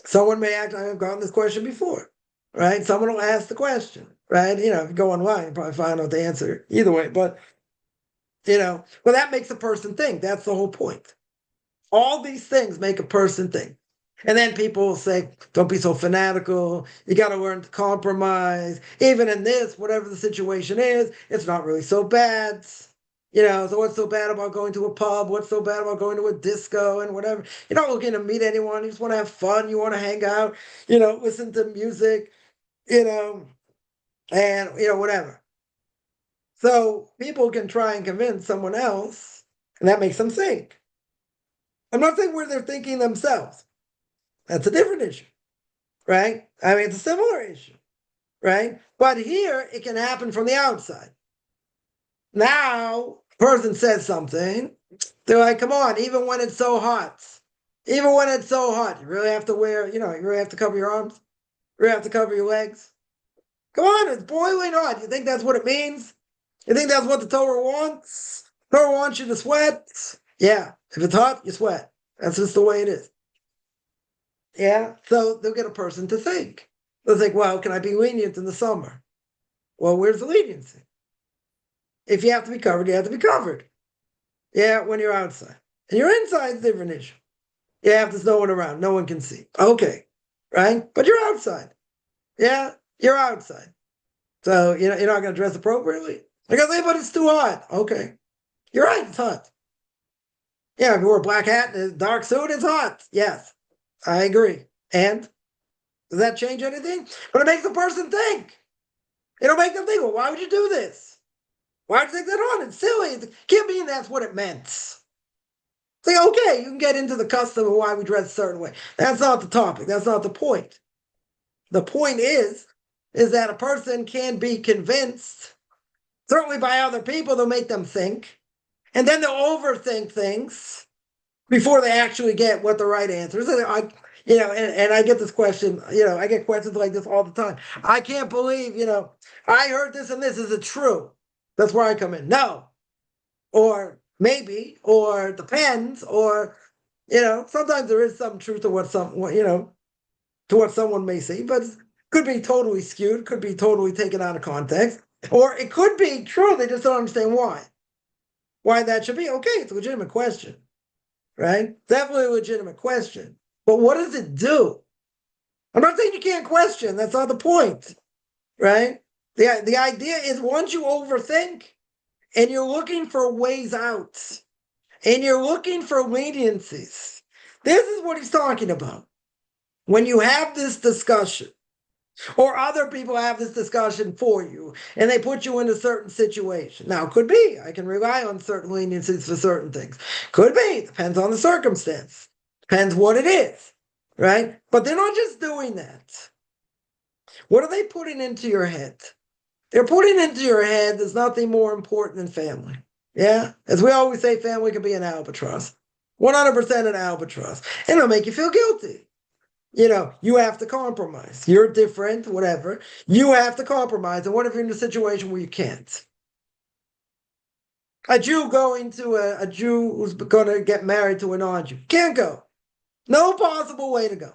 Someone may act, I've gotten this question before, right? Someone will ask the question, right? If you go online, you probably find out the answer either way. But, well, that makes a person think. That's the whole point. All these things make a person think. And then people will say, don't be so fanatical. You got to learn to compromise. Even in this, whatever the situation is, it's not really so bad. So what's so bad about going to a pub? What's so bad about going to a disco and whatever? You're not looking to meet anyone. You just want to have fun. You want to hang out, listen to music, and, whatever. So people can try and convince someone else, and that makes them think. I'm not saying where they're thinking themselves. That's a different issue, right? I mean, it's a similar issue, right? But here, it can happen from the outside. Now, a person says something, they're like, come on, even when it's so hot, you really have to wear, you really have to cover your arms, you really have to cover your legs. Come on, it's boiling hot. You think that's what it means? You think that's what the Torah wants? Torah wants you to sweat? Yeah, if it's hot, you sweat. That's just the way it is. Yeah, so they'll get a person to think. They'll think, well, can I be lenient in the summer? Well, where's the leniency? If you have to be covered, you have to be covered. Yeah, when you're outside. And you're inside, it's a different issue. You have there's no one around, no one can see. Okay, right? But you're outside. Yeah, you're outside. So you're not going to dress appropriately? Because but it's too hot. Okay. You're right, it's hot. Yeah, if you wear a black hat and a dark suit, it's hot. Yes, I agree. And does that change anything? But it makes the person think. It'll make them think, well, why would you do this? Why would you take that on? It's silly. It can't mean that's what it meant. It's like, okay, you can get into the custom of why we dress a certain way. That's not the topic. That's not the point. The point is that a person can be convinced, certainly by other people, they'll make them think, and then they'll overthink things before they actually get what the right answer is. And I get this question, I get questions like this all the time. I can't believe, I heard this and this. Is it true? That's where I come in. No, or maybe, or depends, or, sometimes there is some truth to what to what someone may say, but it could be totally skewed, could be totally taken out of context, or it could be true. They just don't understand why that should be. Okay, it's a legitimate question, right? Definitely a legitimate question. But what does it do? I'm not saying you can't question. That's not the point, right? The idea is once you overthink and you're looking for ways out and you're looking for leniencies, this is what he's talking about. When you have this discussion, or other people have this discussion for you, and they put you in a certain situation. Now, it could be, I can rely on certain leniencies for certain things. Could be, depends on the circumstance. Depends what it is, right? But they're not just doing that. What are they putting into your head? They're putting into your head there's nothing more important than family. Yeah? As we always say, family can be an albatross. 100% an albatross. And it'll make you feel guilty. You have to compromise. You're different, whatever. You have to compromise. And what if you're in a situation where you can't? A Jew going to a Jew who's going to get married to a non-Jew. Can't go. No possible way to go.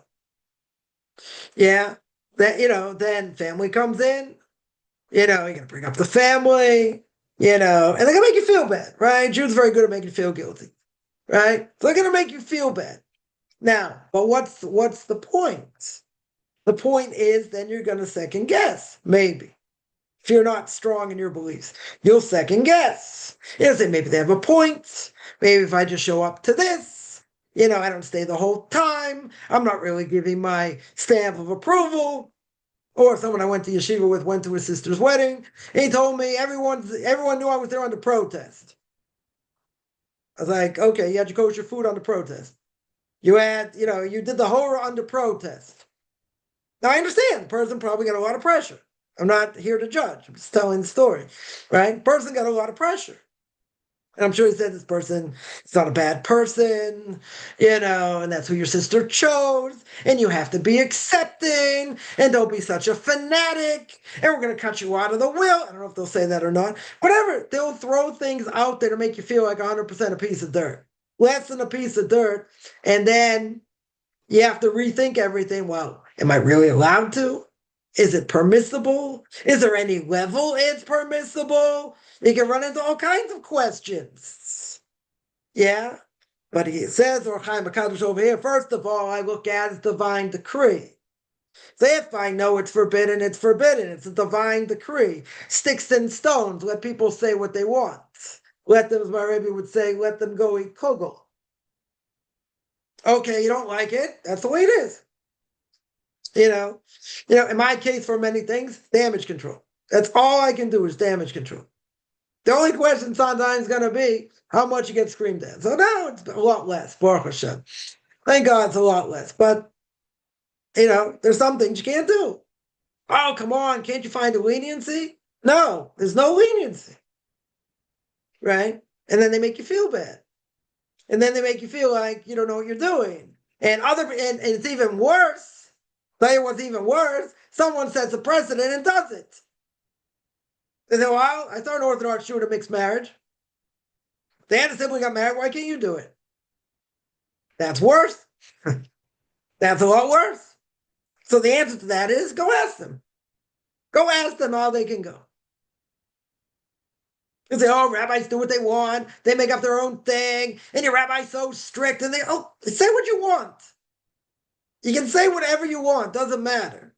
Yeah. Then family comes in. You're going to bring up the family, and they're going to make you feel bad, right? Jews are very good at making you feel guilty, right? So they're going to make you feel bad. Now, but what's the point? The point is then you're going to second guess, maybe. If you're not strong in your beliefs, you'll second guess. You'll say maybe they have a point. Maybe if I just show up to this, I don't stay the whole time. I'm not really giving my stamp of approval. Or someone I went to yeshiva with went to his sister's wedding. And he told me everyone knew I was there on the protest. I was like, okay, you had your kosher food on the protest. You had, you did the horror under protest. Now I understand the person probably got a lot of pressure. I'm not here to judge. I'm just telling the story, right? Person got a lot of pressure. And I'm sure he said this person is not a bad person, and that's who your sister chose. And you have to be accepting and don't be such a fanatic. And we're going to cut you out of the will. I don't know if they'll say that or not. Whatever. They'll throw things out there to make you feel like 100% a piece of dirt. Less than a piece of dirt. And then you have to rethink everything. Well, am I really allowed to? Is it permissible? Is there any level it's permissible? You can run into all kinds of questions. Yeah? But he says, or Chaim HaKadosh over here, first of all, I look at as divine decree. So if I know it's forbidden, it's forbidden. It's a divine decree. Sticks and stones, let people say what they want. Let them, as my Rebbe would say, let them go eat kugel. Okay, you don't like it? That's the way it is. In my case, for many things, damage control. That's all I can do is damage control. The only question sometimes is going to be how much you get screamed at. So now it's a lot less, Baruch Hashem. Thank God it's a lot less. But, there's some things you can't do. Oh, come on, can't you find a leniency? No, there's no leniency. Right? And then they make you feel bad. And then they make you feel like you don't know what you're doing. And it's even worse. Tell you what's even worse, someone sets a precedent and does it. They say, well, I saw an Orthodox Jew in a mixed marriage. They had a sibling got married, why can't you do it? That's worse. That's a lot worse. So the answer to that is go ask them. Go ask them how they can go. You say, oh, rabbis do what they want. They make up their own thing. And your rabbi's so strict. And say what you want. You can say whatever you want, doesn't matter,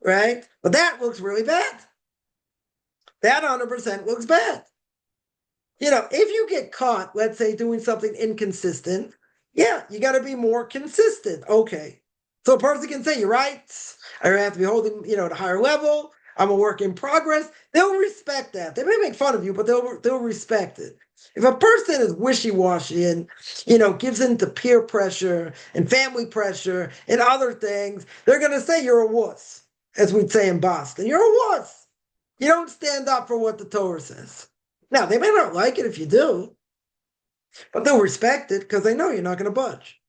right? But that looks really bad. That 100% looks bad. If you get caught, let's say, doing something inconsistent, yeah, you got to be more consistent. Okay. So a person can say, you're right. I have to be holding, at a higher level. I'm a work in progress. They'll respect that. They may make fun of you, but they'll respect it. If a person is wishy-washy and, gives in to peer pressure and family pressure and other things, they're going to say you're a wuss, as we'd say in Boston. You're a wuss. You don't stand up for what the Torah says. Now, they may not like it if you do, but they'll respect it because they know you're not going to budge.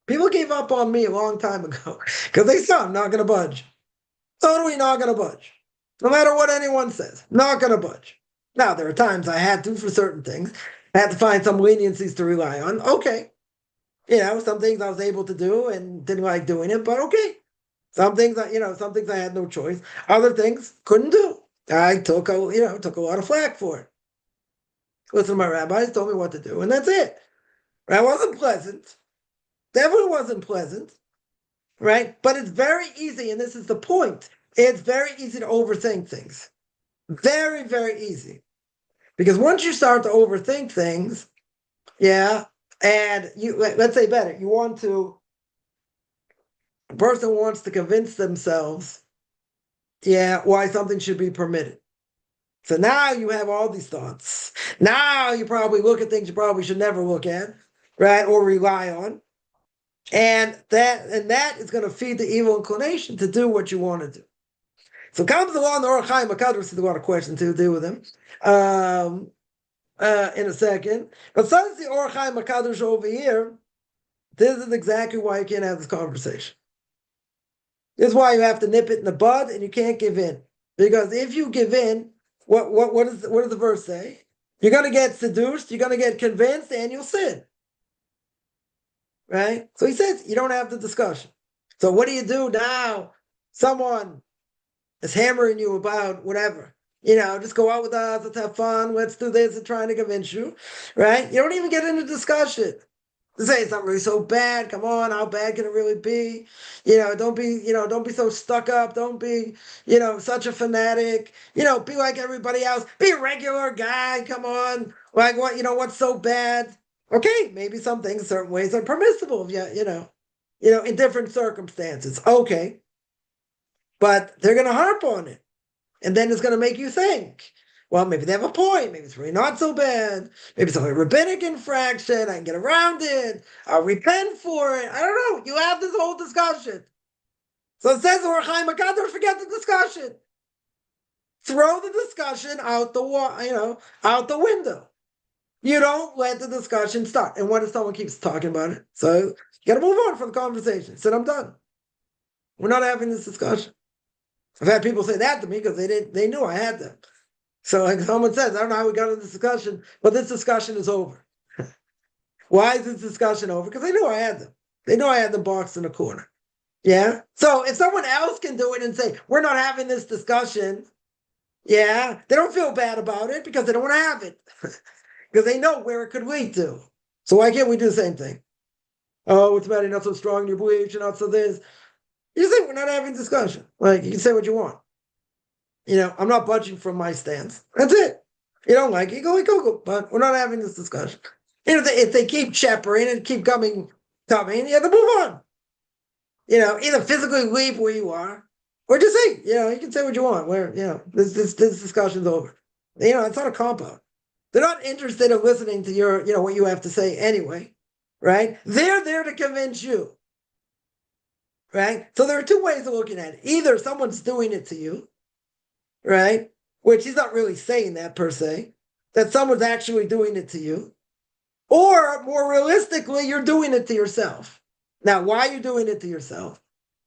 People gave up on me a long time ago because they saw I'm not going to budge. Totally not going to budge. No matter what anyone says, not going to budge. Now, there are times I had to for certain things, I had to find some leniencies to rely on. Okay. Some things I was able to do and didn't like doing it, but okay. Some things some things I had no choice. Other things couldn't do. I took a lot of flack for it. Listen to my rabbis, told me what to do, and that's it. That wasn't pleasant. Definitely wasn't pleasant, right? But it's very easy, and this is the point. It's very easy to overthink things. Very, very easy. Because once you start to overthink things, yeah, and let's say better, a person wants to convince themselves, yeah, why something should be permitted. So now you have all these thoughts. Now you probably look at things you probably should never look at, right? Or rely on. And that is going to feed the evil inclination to do what you want to do. So comes along the Orach Chaim HaKadosh, there's a lot of questions to deal with him in a second. But says the Orach Chaim HaKadosh over here, this is exactly why you can't have this conversation. This is why you have to nip it in the bud and you can't give in. Because if you give in, what does the verse say? You're going to get seduced, you're going to get convinced, and you'll sin. Right? So he says you don't have the discussion. So what do you do now? Someone is hammering you about whatever. Just go out with us, let's have fun, let's do this, and trying to convince you. Right? You don't even get into discussion. To say it's not really so bad. Come on, how bad can it really be? Don't be so stuck up. Don't be, such a fanatic. Be like everybody else. Be a regular guy. Come on. Like what, what's so bad? Okay, maybe some things, certain ways are permissible. Yeah, in different circumstances. Okay. But they're gonna harp on it. And then it's gonna make you think. Well, maybe they have a point. Maybe it's really not so bad. Maybe it's only a rabbinic infraction. I can get around it. I'll repent for it. I don't know. You have this whole discussion. So it says, Orach Chaim HaKadosh, forget the discussion. Throw the discussion out the window. You don't let the discussion start. And what if someone keeps talking about it? So you got to move on from the conversation. Said, I'm done. We're not having this discussion. I've had people say that to me because they knew I had them. So like someone says, I don't know how we got into this discussion, but this discussion is over. Why is this discussion over? Because they knew I had them. They knew I had them boxed in a corner. Yeah. So if someone else can do it and say, we're not having this discussion, yeah, they don't feel bad about it because they don't want to have it. Because they know where it could lead to. So why can't we do the same thing? Oh, what's the matter? You're not so strong in your beliefs, you're not so this. You say we're not having discussion. Like, you can say what you want. I'm not budging from my stance. That's it. You don't like it, go. But we're not having this discussion. And if they keep chappering and keep coming, you have to move on. Either physically leave where you are, or just say, you can say what you want. Where, this discussion's over. It's not a compound. They're not interested in listening to your, what you have to say anyway, right? They're there to convince you, right? So there are two ways of looking at it. Either someone's doing it to you, right? Which he's not really saying that per se, that someone's actually doing it to you. Or more realistically, you're doing it to yourself. Now, why are you doing it to yourself?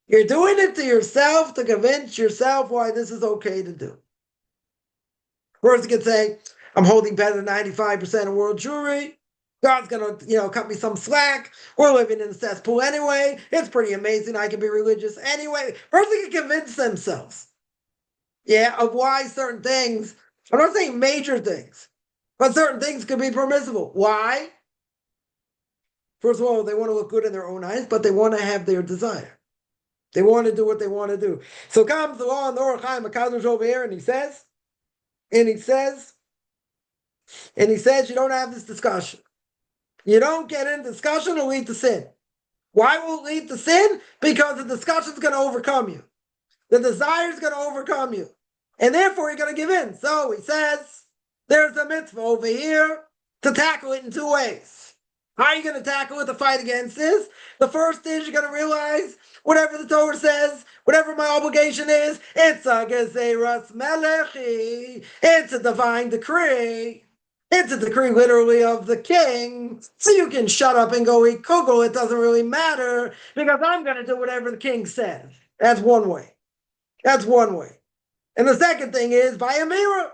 You're doing it to yourself to convince yourself why this is okay to do. Person could say, I'm holding better than 95% of world Jewry. God's going to, cut me some slack. We're living in a cesspool anyway. It's pretty amazing. I can be religious anyway. Person can convince themselves, of why certain things, I'm not saying major things, but certain things could be permissible. Why? First of all, they want to look good in their own eyes, but they want to have their desire. They want to do what they want to do. So comes along the Orach Chaim HaKadosh over here, and he says, you don't have this discussion. You don't get in discussion, it'll lead to sin. Why will it lead to sin? Because the discussion is going to overcome you. The desire is going to overcome you. And therefore, you're going to give in. So he says, there's a mitzvah over here to tackle it in two ways. How are you going to tackle it to fight against this? The first is you're going to realize whatever the Torah says, whatever my obligation is, it's a gezeras melechi. It's a divine decree. It's a decree literally of the king. So you can shut up and go eat kugel. It doesn't really matter because I'm going to do whatever the king says. That's one way. And the second thing is by a mirror,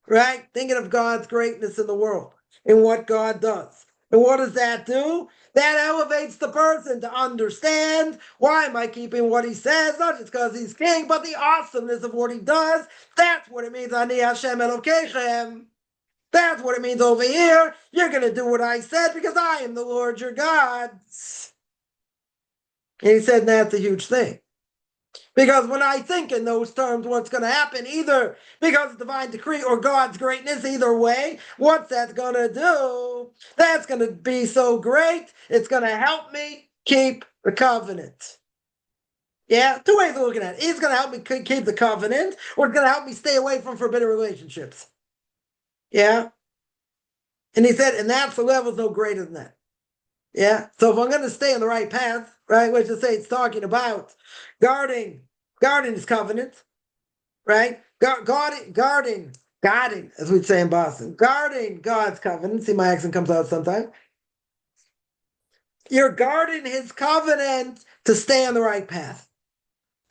right? Thinking of God's greatness in the world. in what God does. And what does that do? That elevates the person to understand, why am I keeping what he says? Not just because he's king, but the awesomeness of what he does. That's what it means, Ani Hashem Elokeichem. That's what it means over here. You're going to do what I said because I am the Lord your God. And he said that's a huge thing. Because when I think in those terms, what's going to happen, either because of divine decree or God's greatness, either way, what's that going to do? That's going to be so great. It's going to help me keep the covenant. Yeah, two ways of looking at it. It's going to help me keep the covenant, or it's going to help me stay away from forbidden relationships. Yeah. And he said, and that's the level's no greater than that. Yeah. So if I'm going to stay on the right path, right, which is say it's talking about guarding his covenant, right? Guarding, as we'd say in Boston, guarding God's covenant. See, my accent comes out sometimes. You're guarding his covenant to stay on the right path.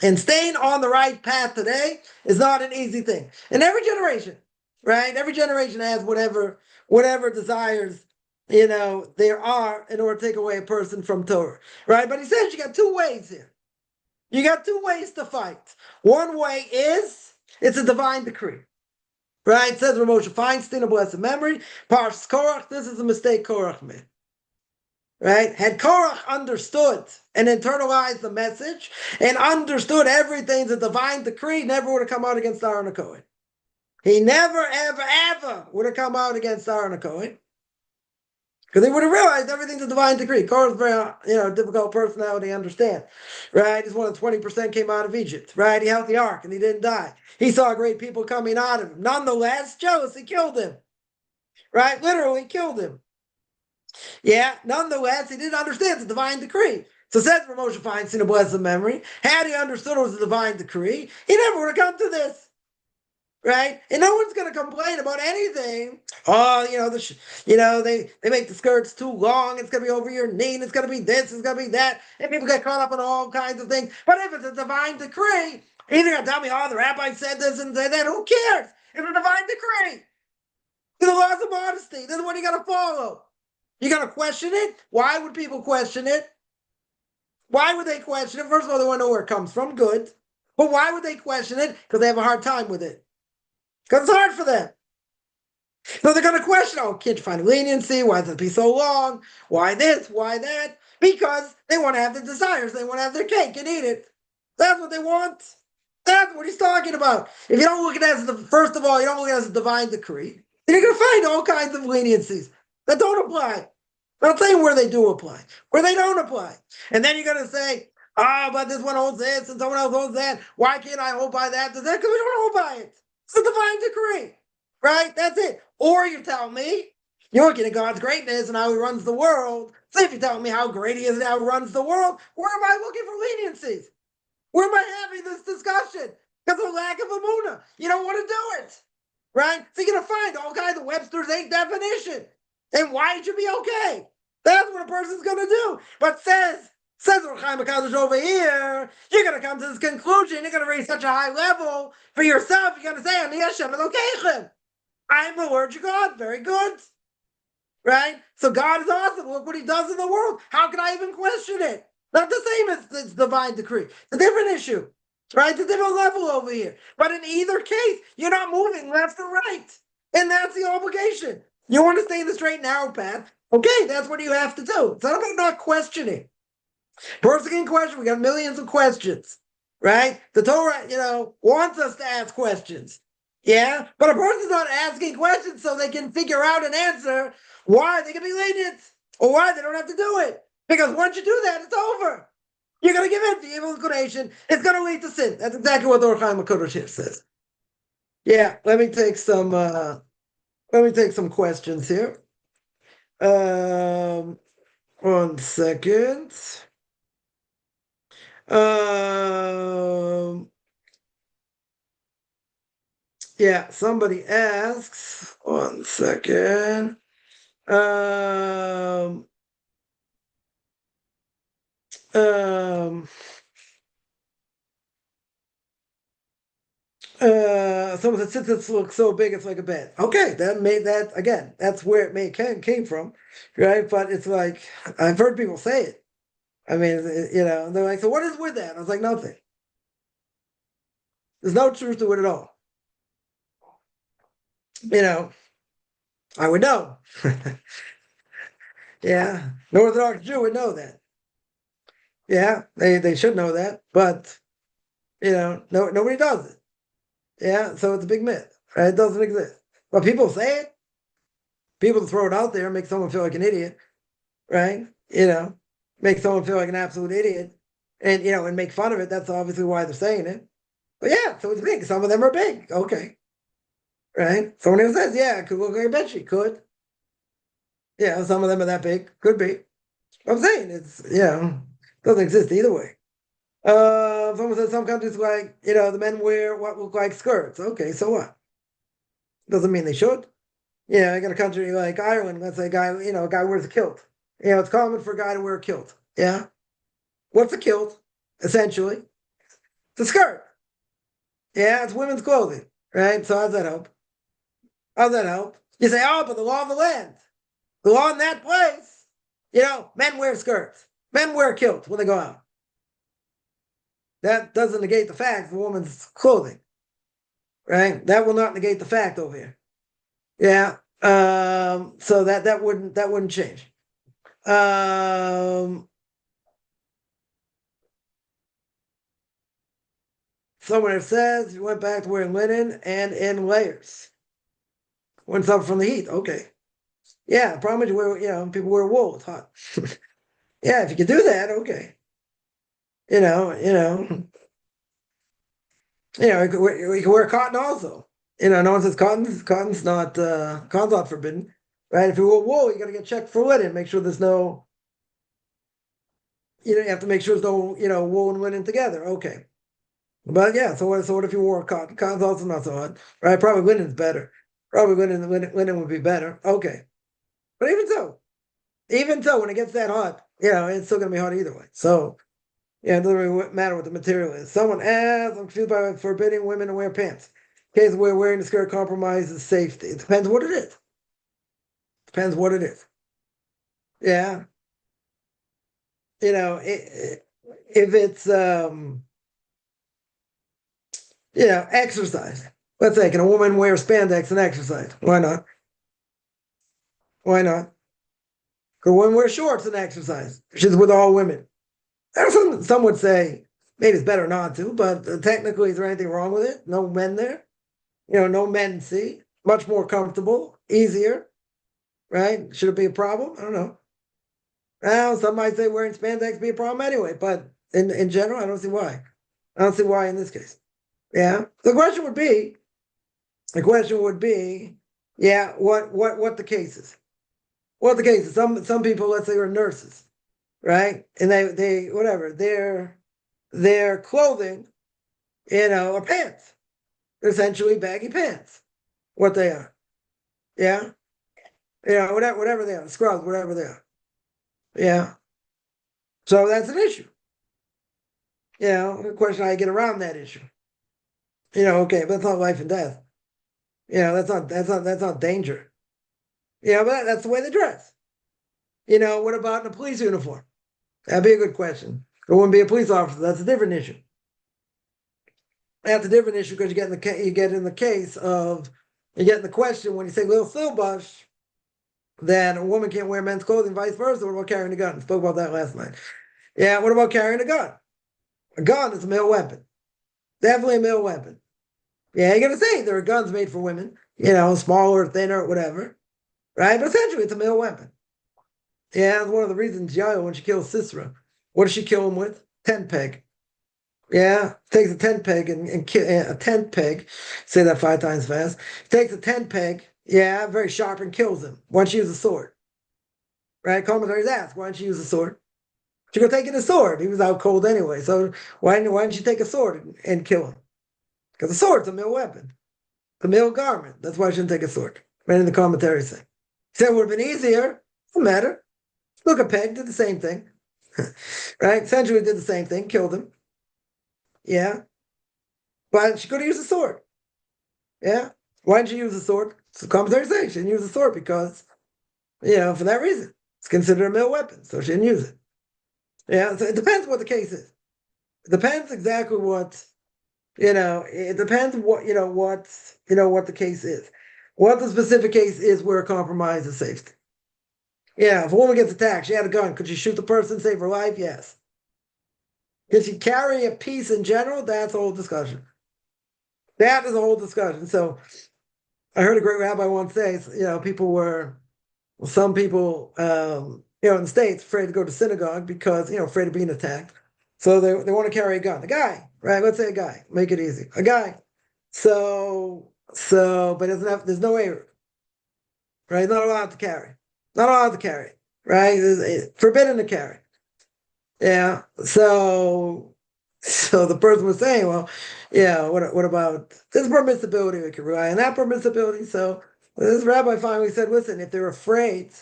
And staying on the right path today is not an easy thing. In every generation, right? Every generation has whatever desires, there are in order to take away a person from Torah, right? But he says you got two ways here. You got two ways to fight. One way is it's a divine decree, right? It says Moshe Feinstein, a blessed memory, Parshas Korach, this is a mistake Korach made. Right? Had Korach understood and internalized the message and understood everything's a divine decree, never would have come out against Aaron HaKohen. He never, ever, ever would have come out against Aaron HaKohen. Because he would have realized everything's a divine decree. Korach's very, difficult personality to understand. Right? He's one of the 20% came out of Egypt. Right? He held the ark and he didn't die. He saw great people coming out of him. Nonetheless, jealousy killed him. Right? Literally killed him. Yeah, nonetheless, he didn't understand the divine decree. So says Moshe Feinstein, a blessed memory, had he understood it was a divine decree, he never would have come to this. Right? And no one's going to complain about anything. Oh, they make the skirts too long. It's going to be over your knee. And it's going to be this. It's going to be that. And people get caught up in all kinds of things. But if it's a divine decree, either going to tell me, oh, the rabbi said this and said that. Who cares? It's a divine decree. It's the laws of modesty. This is what you got to follow. You got to question it? Why would people question it? Why would they question it? First of all, they want to know where it comes from. Good. But why would they question it? Because they have a hard time with it. Because it's hard for them. So they're going to question, oh, can't you find leniency? Why does it be so long? Why this? Why that? Because they want to have their desires. They want to have their cake and eat it. That's what they want. That's what he's talking about. If you don't look at it as first of all, you don't look at it as a divine decree, then you're going to find all kinds of leniencies that don't apply. I'm not saying where they do apply, where they don't apply. And then you're going to say, but this one holds this and someone else holds that. Why can't I hold by that? Because we don't hold by it. It's a divine decree, right? That's it. Or you tell me, you're looking at God's greatness and how he runs the world. So if you're telling me how great he is and how he runs the world, where am I looking for leniencies? Where am I having this discussion? Because of lack of emunah. You don't want to do it, right? So you're going to find all kinds of Webster's 8 definition. And why it should be okay. That's what a person's going to do. But says Chaim HaKadosh over here, you're going to come to this conclusion. You're going to reach such a high level for yourself. You're going to say, Ani Hashem Elokeichem. I'm the Lord your God. Very good. Right? So God is awesome. Look what he does in the world. How can I even question it? Not the same as this divine decree. It's a different issue. Right? It's a different level over here. But in either case, you're not moving left or right. And that's the obligation. You want to stay in the straight and narrow path. Okay, that's what you have to do. It's not about not questioning. Person can question. We got millions of questions, right? The Torah, wants us to ask questions. Yeah, but a person's not asking questions so they can figure out an answer why they can be lenient or why they don't have to do it. Because once you do that, it's over. You're going to give in to evil inclination. It's going to lead to sin. That's exactly what the Orthodox HaKadosh says. Yeah, let me take some questions here. 1 second. Yeah, somebody asks. 1 second. Someone said, since it looks so big, it's like a bed. Okay, again, that's where it came from, right? But it's like, I've heard people say it. I mean, they're like, so what is with that? I was like, nothing. There's no truth to it at all. I would know. Yeah, an Orthodox Jew would know that. Yeah, they should know that, but nobody does it. Yeah, so it's a big myth. Right? It doesn't exist. But people say it. People throw it out there and make someone feel like an idiot, right? Make someone feel like an absolute idiot, and make fun of it. That's obviously why they're saying it. But yeah, so it's big. Some of them are big. Okay, right? Someone else says, yeah, it could look like a bedsheet. Could. Yeah, some of them are that big. Could be. I'm saying doesn't exist either way. Someone says some countries the men wear what look like skirts. Okay, so what? Doesn't mean they should. I got a country like Ireland. Let's say a guy wears a kilt. It's common for a guy to wear a kilt. Yeah. What's a kilt? Essentially, it's a skirt. Yeah, it's women's clothing, right? So how's that help? How's that help? You say, oh, but the law of the land, the law in that place, men wear skirts, men wear kilts when they go out. That doesn't negate the fact of a woman's clothing, right? That will not negate the fact over here. Yeah. So that wouldn't change. Someone says you went back to wearing linen and in layers. Went up from the heat. Okay. Yeah, the problem is people wear wool. It's hot. Yeah, if you can do that, okay. We can wear cotton also. No one says cotton's not forbidden, right? If you wear wool, you got to get checked for linen. Make sure there's no, you have to make sure there's no, wool and linen together. Okay. But yeah, so what if you wore cotton? Cotton's also not so hot, right? Probably linen's better. Probably linen would be better. Okay. But even so, when it gets that hot, it's still gonna be hot either way. So it doesn't really matter what the material is. Someone asked, I'm confused by forbidding women to wear pants. In case where wearing the skirt compromises safety. It depends what it is. Depends what it is. Yeah. If it's exercise. Let's say, can a woman wear spandex and exercise? Why not? Why not? Could a woman wear shorts and exercise? She's with all women. Some would say maybe it's better not to, but technically, is there anything wrong with it? No men there? No men see. Much more comfortable, easier, right? Should it be a problem? I don't know. Well, some might say wearing spandex be a problem anyway, but in general, I don't see why. I don't see why in this case. Yeah. The question would be, yeah, what the case is. What the case is. Some people, let's say, are nurses, right? And they whatever, their clothing, are pants. They're essentially baggy pants. What they are. Yeah. Whatever they are, scrubs, whatever they are. Yeah. So that's an issue. The question how you get around that issue. Okay, but that's not life and death. That's not danger. But that's the way they dress. What about in a police uniform? That'd be a good question. It wouldn't be a police officer. That's a different issue. That's a different issue because you get in the question when you say little silbush, then a woman can't wear men's clothing, vice versa. What about carrying a gun? Spoke about that last night. Yeah, what about carrying a gun? A gun is a male weapon. Definitely a male weapon. Yeah, you're gonna say there are guns made for women, smaller, thinner, whatever. Right? But essentially it's a male weapon. Yeah, that's one of the reasons Yael, when she kills Sisera, what does she kill him with? Tent peg. Yeah, takes a tent peg and a tent peg. Say that 5 times fast. Takes a tent peg, very sharp, and kills him. Why don't you use a sword? Right? Commentaries ask, why don't you use a sword? She could take a sword. He was out cold anyway. So why didn't she take a sword and kill him? Because a sword's a male weapon. It's a male garment. That's why she didn't take a sword. Right in the commentaries say. He said it would have been easier. Doesn't matter. Look at Peg, did the same thing. Right? Essentially did the same thing, killed him. Yeah. But she could have used a sword. Yeah. Why didn't she use the sword? So commentaries say she didn't use the sword because, for that reason. It's considered a male weapon, so she didn't use it. Yeah, so it depends what the case is. It depends exactly what, it depends what the case is. What the specific case is where a compromise is safety. Yeah, if a woman gets attacked, she had a gun. Could she shoot the person, save her life? Yes. Could she carry a piece in general? That's a whole discussion. That is a whole discussion. So I heard a great rabbi once say, some people, in the States, afraid to go to synagogue because, afraid of being attacked. So they want to carry a gun. A guy, right? Let's say a guy. Make it easy. A guy. But there's no way, right? Not allowed to carry. Not allowed to carry, right? It's forbidden to carry. Yeah. So the person was saying, well, yeah, what about this permissibility? We can rely on that permissibility. So this rabbi finally said, listen, if they're afraid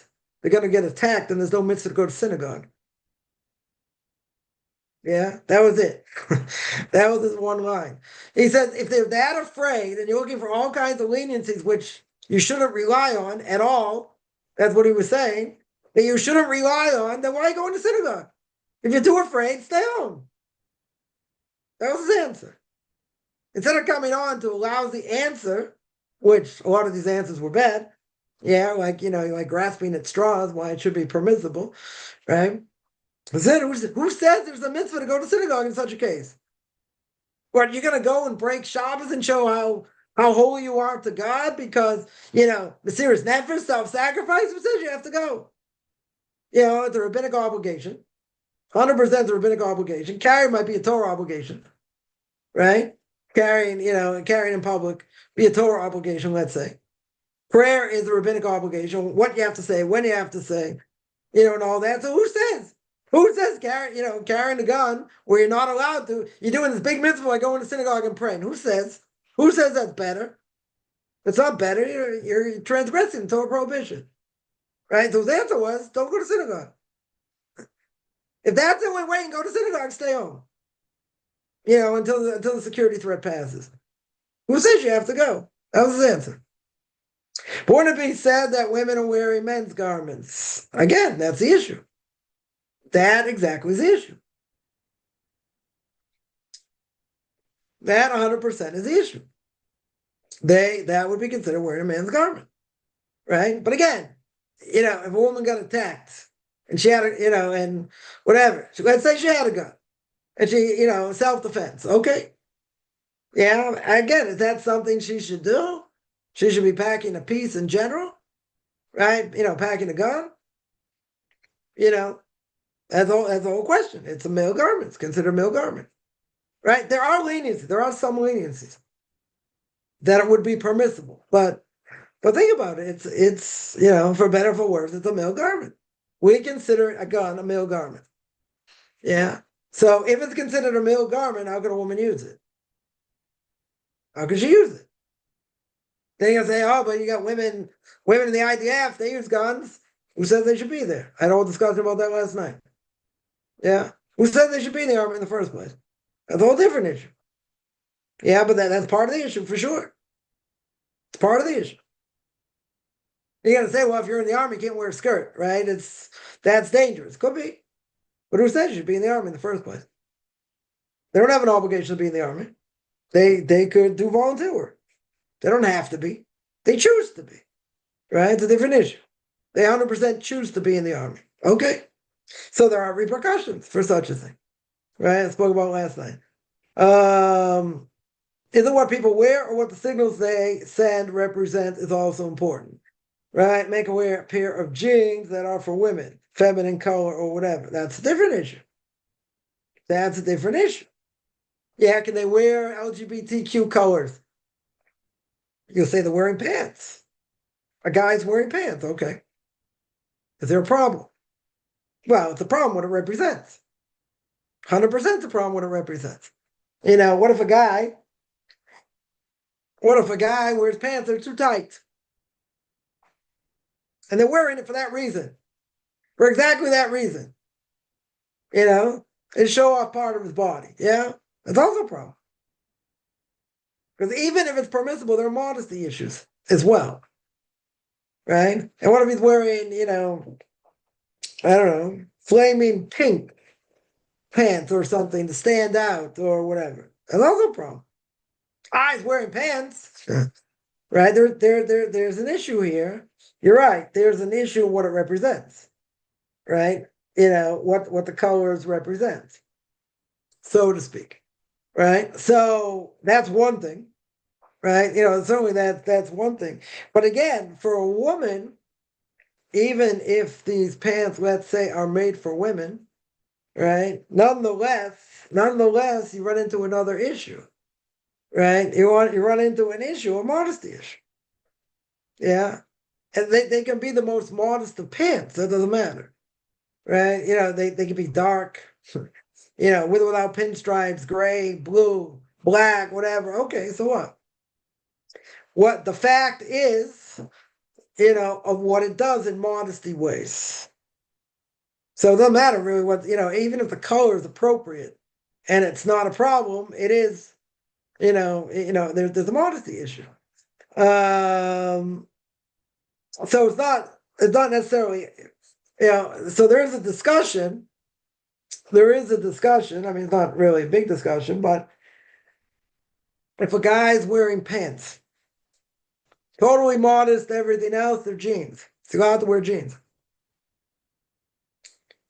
they're going to get attacked, then there's no mitzvah to go to synagogue. Yeah, that was it. That was his one line. He said, if they're that afraid and you're looking for all kinds of leniencies, which you shouldn't rely on at all, that's what he was saying, that you shouldn't rely on, then why go into synagogue? If you're too afraid, stay home. That was his answer. Instead of coming on to a lousy answer, which a lot of these answers were bad, like grasping at straws, why it should be permissible, right? Then who says there's a mitzvah to go to synagogue in such a case? What, you're going to go and break Shabbos and show how holy you are to God because, the serious nefesh, self-sacrifice? Who says you have to go? It's a rabbinic obligation. 100% a rabbinic obligation. Carry might be a Torah obligation, right? Carrying in public be a Torah obligation, let's say. Prayer is a rabbinic obligation. What you have to say, when you have to say, and all that. So who says? Who says carrying a gun where you're not allowed to? You're doing this big mitzvah like going to synagogue and praying. Who says? Who says that's better? It's not better. You're transgressing Torah prohibition, right? So his answer was, don't go to synagogue. If that's the only way you can go to synagogue, stay home. Until the security threat passes. Who says you have to go? That was his answer. But wouldn't it be said that women are wearing men's garments? Again, that's the issue. That exactly is the issue. That 100% is the issue. That would be considered wearing a man's garment, right? But again, if a woman got attacked and she had and whatever, let's say she had a gun and she, self-defense, okay. Yeah, again, is that something she should do? She should be packing a piece in general, right? Packing a gun. That's the whole question. It's a male garment. It's considered a male garment, right? There are leniencies. There are some leniencies that it would be permissible, but think about it. It's for better or for worse, it's a male garment. We consider a gun a male garment. Yeah. So if it's considered a male garment, how can a woman use it? How can she use it? Then you're gonna say, oh, but you got women in the IDF, they use guns. Who says they should be there? I had a whole discussion about that last night. Yeah. Who said they should be in the army in the first place? That's a whole different issue. Yeah, but that's part of the issue for sure. It's part of the issue. You're gonna say, well, if you're in the army, you can't wear a skirt, right? That's dangerous. Could be. But who says you should be in the army in the first place? They don't have an obligation to be in the army. They could do volunteer work. They don't have to be. They choose to be. Right? It's a different issue. They 100% choose to be in the army. Okay. So there are repercussions for such a thing. Right? I spoke about last night. Is it what people wear or what the signals they send represent is also important? Right? Make them wear a pair of jeans that are for women, feminine color or whatever. That's a different issue. That's a different issue. Yeah, can they wear LGBTQ colors? You'll say they're wearing pants. A guy's wearing pants, okay. Is there a problem? Well, it's a problem what it represents. 100% the problem what it represents. What if a guy wears pants that are too tight? And they're wearing it for that reason. For exactly that reason. And show off part of his body. Yeah? That's also a problem. Because even if it's permissible, there are modesty issues as well, right? And what if he's wearing, I don't know, flaming pink pants or something to stand out or whatever? That's also a problem. He's wearing pants, right? There's an issue here. You're right. There's an issue in what it represents, right? What the colors represent, so to speak, right? So that's one thing, right? Certainly that's one thing. But again, for a woman, even if these pants, let's say, are made for women, right? Nonetheless, you run into another issue, right? You run into an issue, a modesty issue. Yeah. And they can be the most modest of pants. That doesn't matter. Right? They can be dark, with or without pinstripes, gray, blue, black, whatever. Okay, so what? What the fact is, of what it does in modesty ways. So it doesn't matter really what, even if the color is appropriate and it's not a problem, it is, there's a modesty issue. So it's not necessarily, so there is a discussion. I mean, it's not really a big discussion, but if a guy's wearing pants, totally modest, everything else, they're jeans. So you have to wear jeans.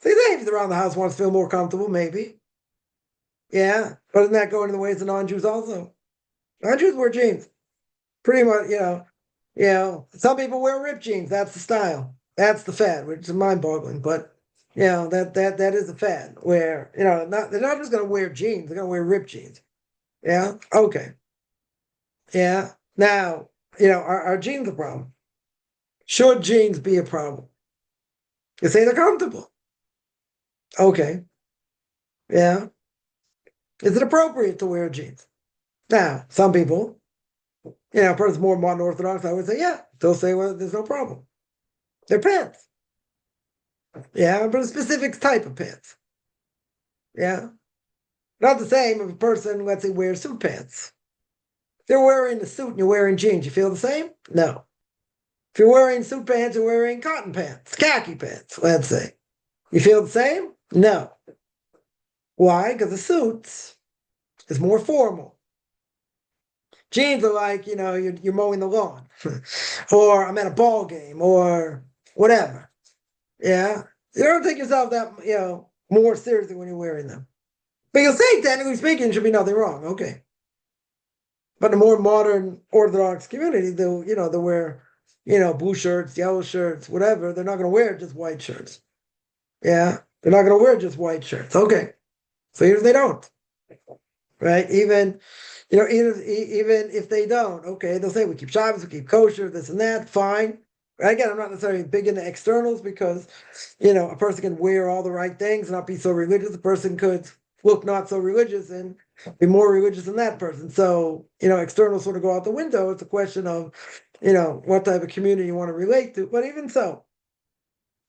So if he's around the house, wants to feel more comfortable, maybe. Yeah, but isn't that going in the ways of non-Jews also? Non-Jews wear jeans. Pretty much, some people wear ripped jeans. That's the style. That's the fad, which is mind-boggling. But that is a fad where they're not just going to wear jeans. They're going to wear ripped jeans. Yeah. Okay. Yeah. Now, are jeans a problem? Should jeans be a problem? You say they're comfortable. Okay. Yeah. Is it appropriate to wear jeans? Now, some people, a person's more modern Orthodox, I would say, yeah. They'll say, well, there's no problem. They're pants. Yeah, but a specific type of pants. Yeah. Not the same if a person, let's say, wears suit pants. If they're wearing a suit and you're wearing jeans, you feel the same? No. If you're wearing suit pants, you're wearing cotton pants, khaki pants, let's say. You feel the same? No. Why? Because the suits is more formal. Jeans are like, you're mowing the lawn, or I'm at a ball game, or whatever. Yeah. You don't take yourself that, more seriously when you're wearing them. But you'll say, technically speaking, there should be nothing wrong. Okay. But the more modern Orthodox community, they'll wear, blue shirts, yellow shirts, whatever. They're not going to wear just white shirts. Yeah. They're not going to wear just white shirts. Okay. So even if they don't, right? Even if they don't, okay, they'll say we keep Shabbos, we keep kosher, this and that, fine. Again, I'm not necessarily big into externals because, a person can wear all the right things and not be so religious. A person could look not so religious and be more religious than that person. So, externals sort of go out the window. It's a question of, what type of community you want to relate to. But even so,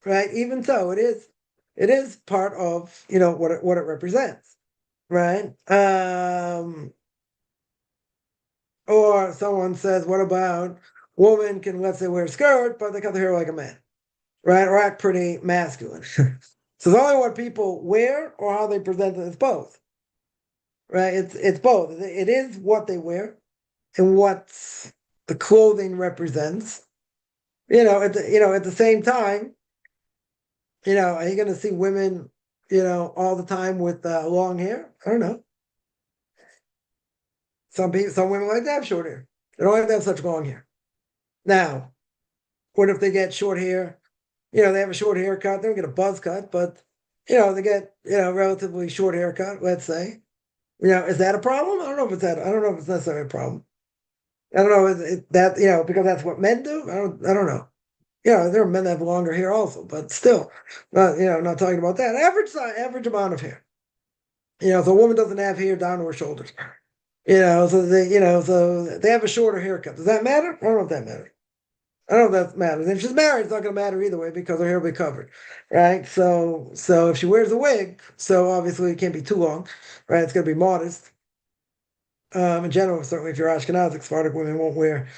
right? Even so, it is part of, what it represents, right? Or someone says, what about woman can, let's say, wear a skirt, but they cut their hair like a man, right? Or act pretty masculine. So it's only what people wear or how they present it. It's both, right? It's both. It is what they wear and what the clothing represents. At the same time, are you going to see women, all the time with long hair? I don't know. Some women like to have short hair. They don't like to have such long hair. Now, what if they get short hair? They have a short haircut. They don't get a buzz cut, but they get relatively short haircut. Let's say, is that a problem? I don't know if it's that. I don't know if it's necessarily a problem. I don't know that because that's what men do. I don't know. There are men that have longer hair also, but still, not talking about that. Average amount of hair. If a woman doesn't have hair down to her shoulders, so they have a shorter haircut. Does that matter? I don't know if that matters. I don't know if that matters. If she's married, it's not going to matter either way because her hair will be covered, right? So if she wears a wig, so obviously it can't be too long, right? It's going to be modest. In general, certainly if you're Ashkenazic, Sephardic women won't wear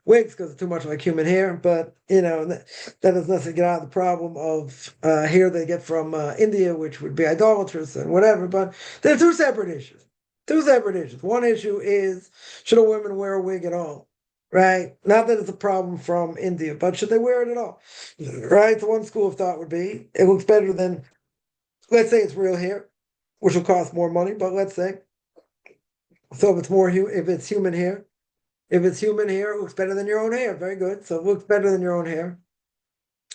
wigs because it's too much like human hair. But that doesn't necessarily get out of the problem of hair they get from India, which would be idolatrous and whatever. But they're two separate issues. Two separate issues. One issue is, should a woman wear a wig at all? Right? Not that it's a problem from India, but should they wear it at all? Right? The one school of thought would be it looks better than, let's say it's real hair, which will cost more money, but let's say. So if it's human hair, it looks better than your own hair. Very good. So it looks better than your own hair.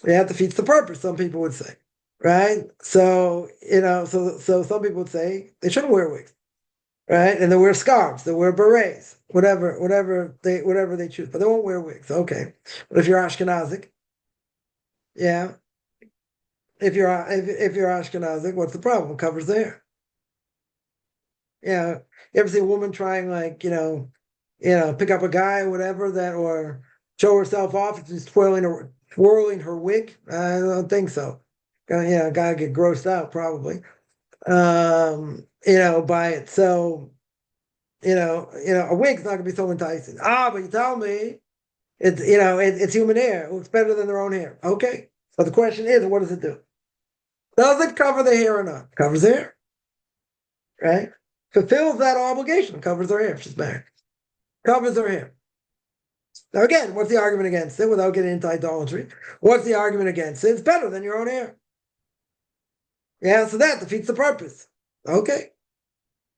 Yeah, it defeats the purpose, some people would say. Right? So, so some people would say they shouldn't wear wigs. Right? And they wear scarves, they wear berets, whatever they choose, but they won't wear wigs. Okay. But if you're Ashkenazic, yeah. If you're Ashkenazic, what's the problem? It covers the hair. Yeah. You ever see a woman trying pick up a guy or whatever or show herself off and she's twirling her wig? I don't think so. A guy get grossed out probably. By it. So, a wig's not gonna be so enticing. But you tell me it's human hair. It looks better than their own hair. Okay. So the question is, what does it do? Does it cover the hair or not? Covers the hair. Right? Fulfills that obligation, covers her hair if she's married. Covers her hair. Now again, what's the argument against it without getting into idolatry? What's the argument against it? It's better than your own hair. Yeah, so that defeats the purpose. Okay.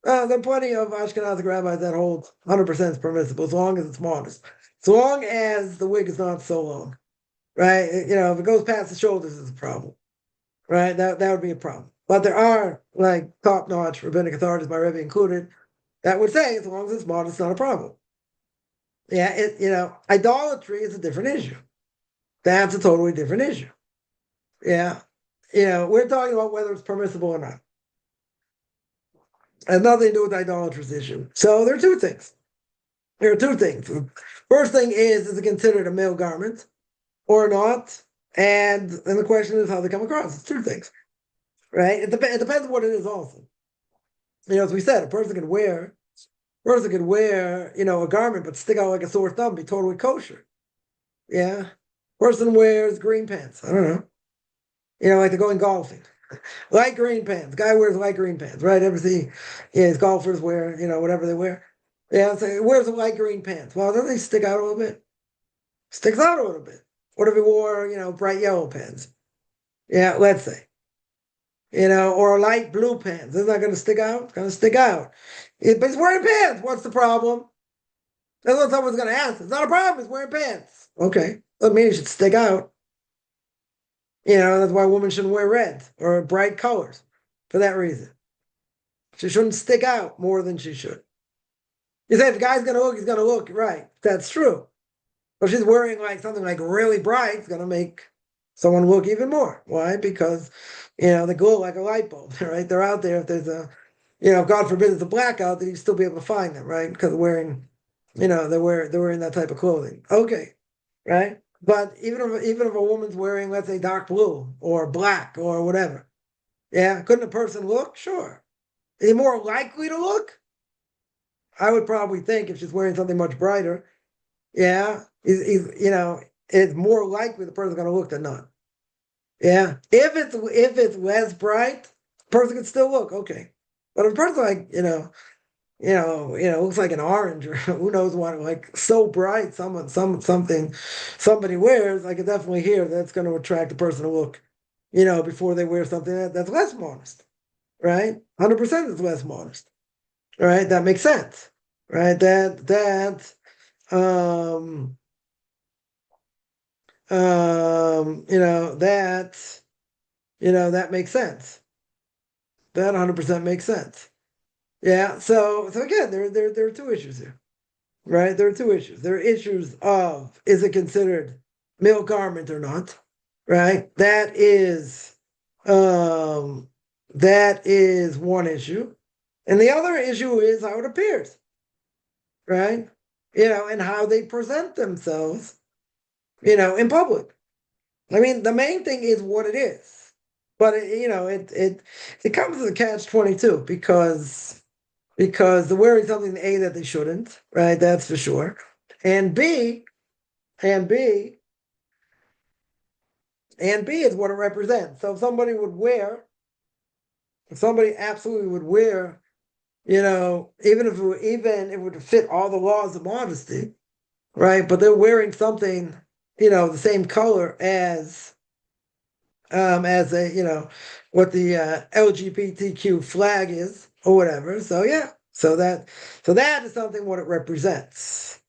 There are plenty of Ashkenazic rabbis that hold 100% is permissible as long as it's modest. As long as the wig is not so long. Right? If it goes past the shoulders, it's a problem. Right? That would be a problem. But there are top-notch rabbinic authorities, my Rebbe included, that would say as long as it's modest, it's not a problem. Yeah, idolatry is a different issue. That's a totally different issue. Yeah, we're talking about whether it's permissible or not. It has nothing to do with the idolatrous issue. So there are two things. First thing is it considered a male garment or not? And then the question is how they come across. It's two things. Right? It depends on what it is also. As we said, a person could wear, a garment but stick out like a sore thumb, be totally kosher. Yeah. Person wears green pants. I don't know. Like they're going golfing. Light green pants. Guy wears light green pants, right? Ever see his golfers wear, whatever they wear. Yeah, so wears light green pants. Well, don't they stick out a little bit? Sticks out a little bit. What if he wore, bright yellow pants? Yeah, let's say. Or light blue pants. Isn't that going to stick out? It's going to stick out. But he's wearing pants. What's the problem? That's what someone's going to ask. It's not a problem. He's wearing pants. Okay. Doesn't mean he should stick out. That's why women shouldn't wear red or bright colors for that reason. She shouldn't stick out more than she should. You say if a guy's going to look, he's going to look. Right. That's true. But if she's wearing something really bright, it's going to make someone look even more. Why? Because, they glow like a light bulb, right? They're out there. If there's God forbid there's a blackout, then you'd still be able to find them, right? Because they're wearing that type of clothing. Okay. Right? But even if a woman's wearing, let's say, dark blue or black or whatever, yeah, couldn't a person look? Sure. Is he more likely to look? I would probably think if she's wearing something much brighter, yeah, it's more likely the person's going to look than not. Yeah, if it's less bright, the person can still look. Okay, but if a person looks like an orange or who knows what, so bright, something somebody wears, I could definitely hear that's going to attract the person to look, before they wear something that's less modest, right? 100% is less modest, right? That makes sense, right? That that makes sense. That 100% makes sense. Yeah. So again, there are two issues here, right? There are two issues. There are issues of is it considered male garment or not, right? That is one issue, and the other issue is how it appears, right? And how they present themselves, in public. I mean, the main thing is what it is, but it comes as a catch-22 because because they're wearing something A that they shouldn't, right? That's for sure. And B, and B, and B is what it represents. So if somebody would wear, if somebody absolutely would wear, even if it would fit all the laws of modesty, right? But they're wearing something, the same color as a, what the LGBTQ flag is or whatever. So yeah, so that is something what it represents,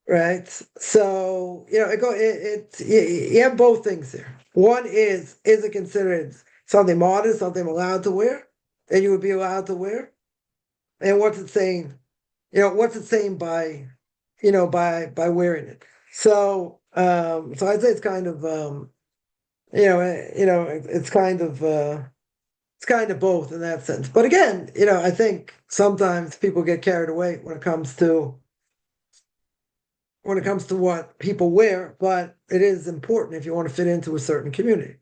right? So you have both things here. One is it considered something modest, something allowed to wear, that you would be allowed to wear, and what's it saying? What's it saying by wearing it? So I'd say it's kind of it's kind of both in that sense. But again, I think sometimes people get carried away when it comes to what people wear, but it is important if you want to fit into a certain community.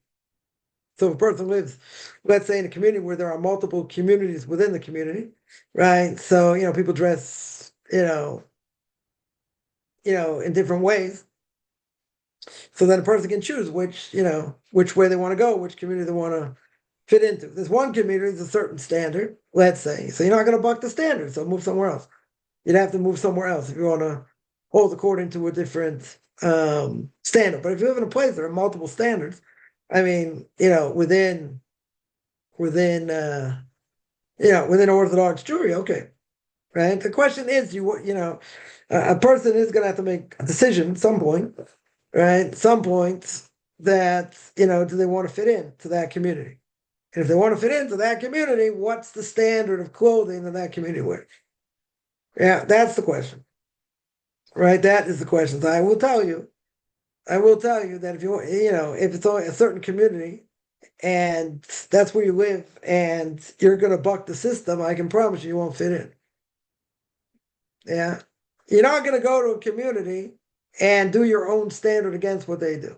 So if a person lives, let's say, in a community where there are multiple communities within the community, right? So, people dress, in different ways. So then a person can choose which way they want to go, which community they want to fit into. There's one community, there's a certain standard, let's say. So you're not going to buck the standard, so move somewhere else. You'd have to move somewhere else if you want to hold according to a different standard. But if you live in a place there are multiple standards, I mean, within within Orthodox Jewry, okay, right? The question is, a person is going to have to make a decision at some point, right? Some point that do they want to fit in to that community? And if they want to fit into that community, what's the standard of clothing that community wears? Yeah, that's the question, right? That is the question. So I will tell you that if it's only a certain community and that's where you live and you're going to buck the system, I can promise you won't fit in. Yeah. You're not going to go to a community and do your own standard against what they do.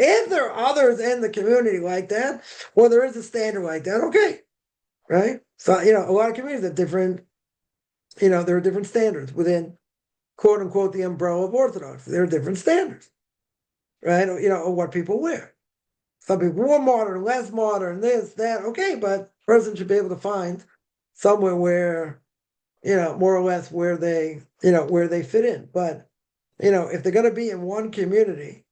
If there are others in the community like that, well, there is a standard like that, okay, right? So, a lot of communities have different, there are different standards within, quote unquote, the umbrella of Orthodox. There are different standards, right? Of what people wear. Some people more modern, less modern, this, that, okay, but a person should be able to find somewhere where, more or less where they fit in. But, if they're going to be in one community,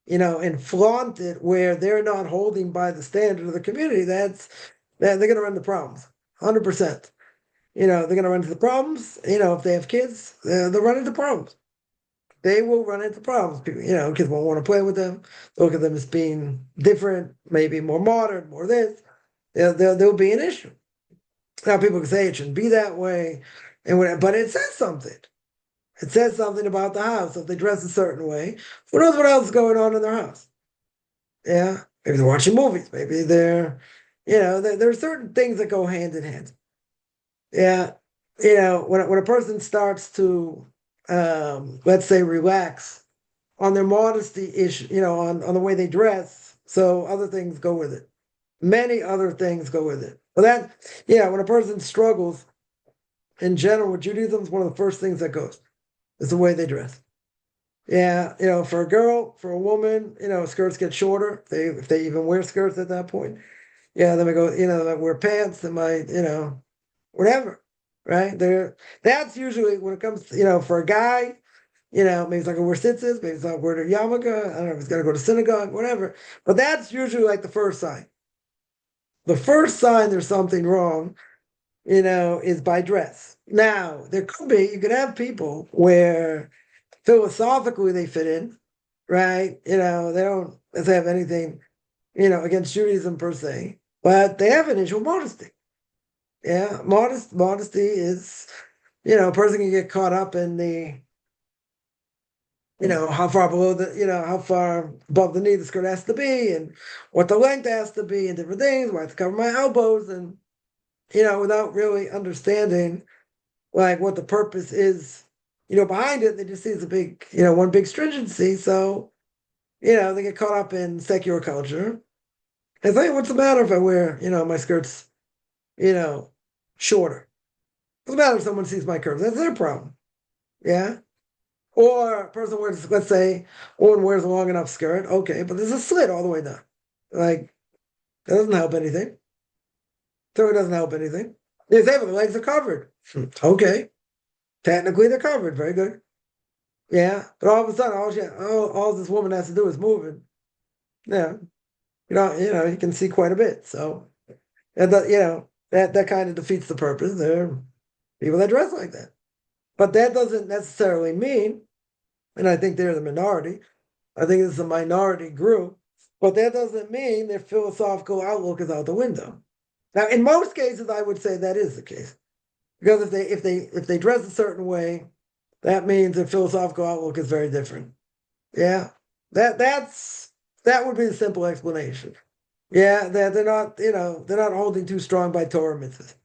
and flaunt it where they're not holding by the standard of the community, they're going to run into problems, 100%. They're going to run into the problems. If they have kids, they'll run into problems. They will run into problems. People, kids won't want to play with them. Look at them as being different, maybe more modern, more this. There'll be an issue. Now, people can say it shouldn't be that way, but it says something. It says something about the house. If they dress a certain way, who knows what else is going on in their house? Yeah, maybe they're watching movies. Maybe there are certain things that go hand in hand. Yeah, when a person starts to, let's say, relax on their modesty issue, on the way they dress, so other things go with it. Many other things go with it. But when a person struggles in general with Judaism, is one of the first things that goes is the way they dress. Yeah, for a girl, for a woman, skirts get shorter. If they even wear skirts at that point. Yeah, they might go, they might wear pants, they might, whatever. Right? That's usually when it comes to, for a guy, maybe he's not gonna wear tzitzis, maybe he's not wearing a yarmulke, I don't know if he's gonna go to synagogue, whatever. But that's usually like the first sign. The first sign there's something wrong, is by dress. Now, you could have people where philosophically they fit in, right? They don't have anything, against Judaism per se, but they have an issue with modesty. Yeah, modesty is, a person can get caught up in the, how far below how far above the knee the skirt has to be and what the length has to be and different things, where I have to cover my elbows and, without really understanding like what the purpose is, behind it. They just see it's a big, one big stringency. So, they get caught up in secular culture. And say, what's the matter if I wear, my skirts, shorter? Doesn't matter if someone sees my curves. That's their problem. Yeah. Or a person wears, let's say, one wears a long enough skirt. Okay, but there's a slit all the way down. Like, that doesn't help anything. So it doesn't help anything. They say, but the legs are covered. Okay. Technically, they're covered. Very good. Yeah. But all of a sudden, all this woman has to do is move it. Yeah. You can see quite a bit. So, that kind of defeats the purpose. There are people that dress like that. But that doesn't necessarily mean, and I think they're the minority, I think it's a minority group, but that doesn't mean their philosophical outlook is out the window. Now, in most cases, I would say that is the case. Because if they dress a certain way, that means their philosophical outlook is very different. Yeah. That would be the simple explanation. Yeah, they're not holding too strong by Torah mitzvahs.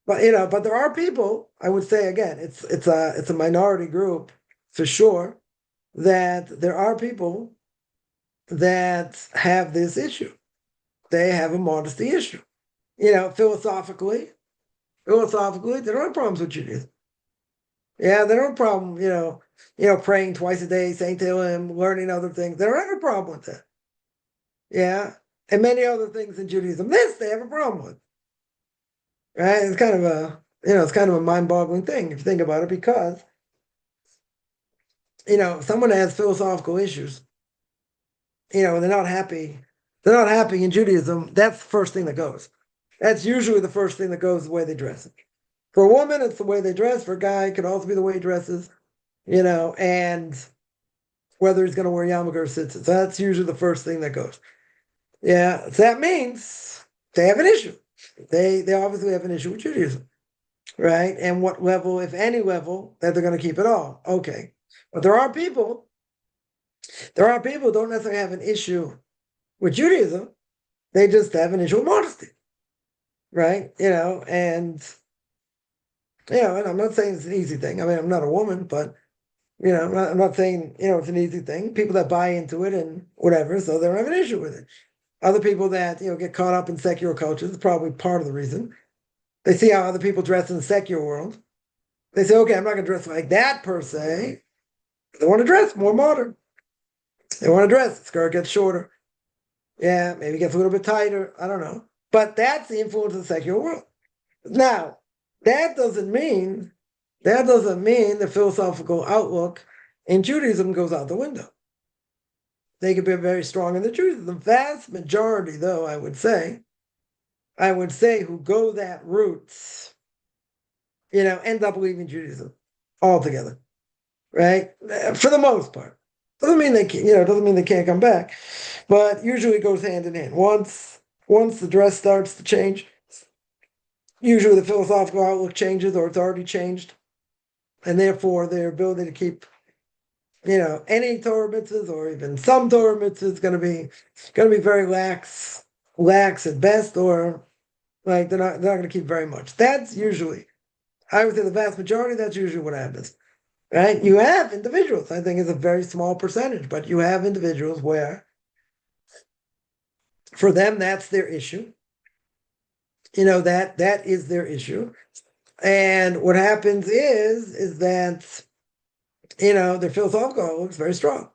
But there are people, I would say again, it's a minority group for sure, that there are people that have this issue. They have a modesty issue. Philosophically, they don't have problems with Judaism. Yeah, they don't have a problem, praying twice a day, saying Tehillim, learning other things. They don't have a problem with that. Yeah. And many other things in Judaism. This they have a problem with. Right? It's kind of a mind-boggling thing if you think about it, because someone has philosophical issues, and they're not happy in Judaism, that's the first thing that goes. That's usually the first thing that goes, the way they dress. For a woman, it's the way they dress. For a guy, it could also be the way he dresses, and whether he's going to wear yarmulke or tzitzit. So that's usually the first thing that goes. Yeah, so that means they have an issue. They obviously have an issue with Judaism, right? And what level, if any level, that they're going to keep it all. Okay. But there are people who don't necessarily have an issue with Judaism. They just have an issue with modesty, right? And I'm not saying it's an easy thing. I mean, I'm not a woman, but I'm not saying it's an easy thing. People that buy into it and whatever, so they don't have an issue with it. Other people that get caught up in secular culture is probably part of the reason. They see how other people dress in the secular world. They say, okay, I'm not going to dress like that per se. They want to dress more modern. They want to dress. The skirt gets shorter. Yeah, maybe gets a little bit tighter. I don't know. But that's the influence of the secular world. Now, that doesn't mean the philosophical outlook in Judaism goes out the window. They could be very strong in the Judaism. The vast majority, though, I would say, who go that route, end up leaving Judaism altogether, right? For the most part. Doesn't mean they can't come back, but usually it goes hand in hand. Once the dress starts to change, usually the philosophical outlook changes, or it's already changed, and therefore their ability to keep any Torah mitzvahs or even some Torah mitzvahs is going to be very lax at best, or like they're not going to keep very much. That's usually, I would say, the vast majority. That's usually what happens, right? You have individuals. I think it's a very small percentage, but you have individuals where, for them, that's their issue. That is their issue, and what happens is that their philosophical outlook is very strong,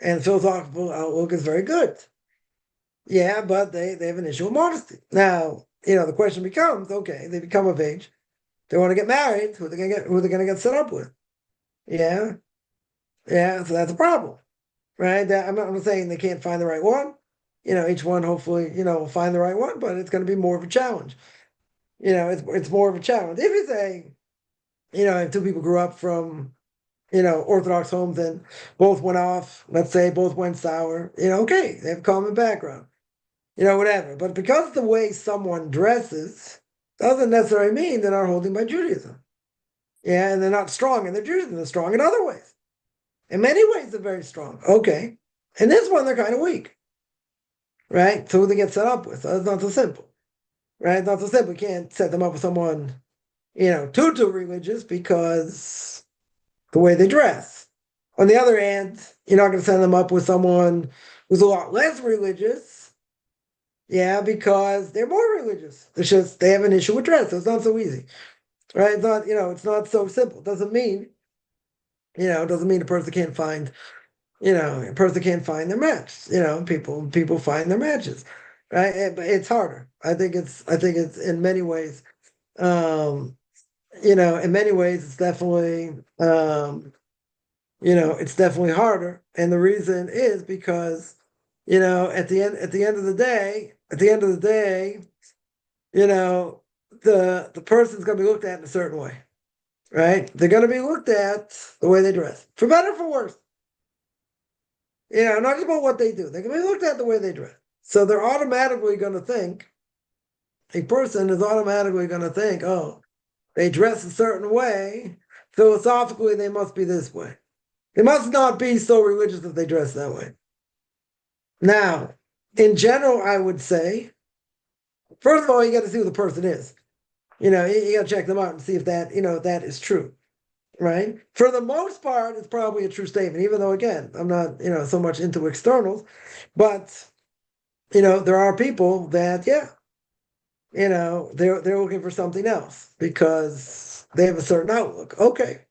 and philosophical outlook is very good. Yeah, but they have an issue with modesty. Now, the question becomes, okay, they become of age, they want to get married, who are they gonna get set up with? Yeah. Yeah, so that's a problem. Right? I'm not saying they can't find the right one. Each one hopefully, will find the right one, but it's gonna be more of a challenge. It's more of a challenge. If you say, if two people grew up from Orthodox homes and both went off, let's say both went sour, okay, they have a common background, whatever. But because the way someone dresses doesn't necessarily mean they're not holding by Judaism. Yeah, and they're not strong in their Judaism, they're strong in other ways. In many ways, they're very strong. Okay. In this one, they're kind of weak. Right? So who they get set up with. So it's not so simple. Right? It's not so simple. You can't set them up with someone, too religious, because the way they dress. On the other hand, you're not going to send them up with someone who's a lot less religious. Yeah, because they're more religious. They have an issue with dress, so it's not so easy. right? It's not, it's not so simple. It doesn't mean, it doesn't mean a person can't find, a person can't find their match. People find their matches, right? But it's harder. I think it's in many ways, in many ways, it's definitely harder. And the reason is because, at the end of the day, you know, the person's going to be looked at in a certain way, right? They're going to be looked at the way they dress, for better or for worse. Not just about what they do. They're going to be looked at the way they dress. So they're automatically going to think, a person is automatically going to think, oh, they dress a certain way. Philosophically, they must be this way. They must not be so religious if they dress that way. Now, in general, I would say, first of all, you got to see who the person is. You got to check them out and see if that is true, right? For the most part, it's probably a true statement, even though, again, I'm not, so much into externals, but, there are people that, yeah, they're looking for something else because they have a certain outlook. Okay.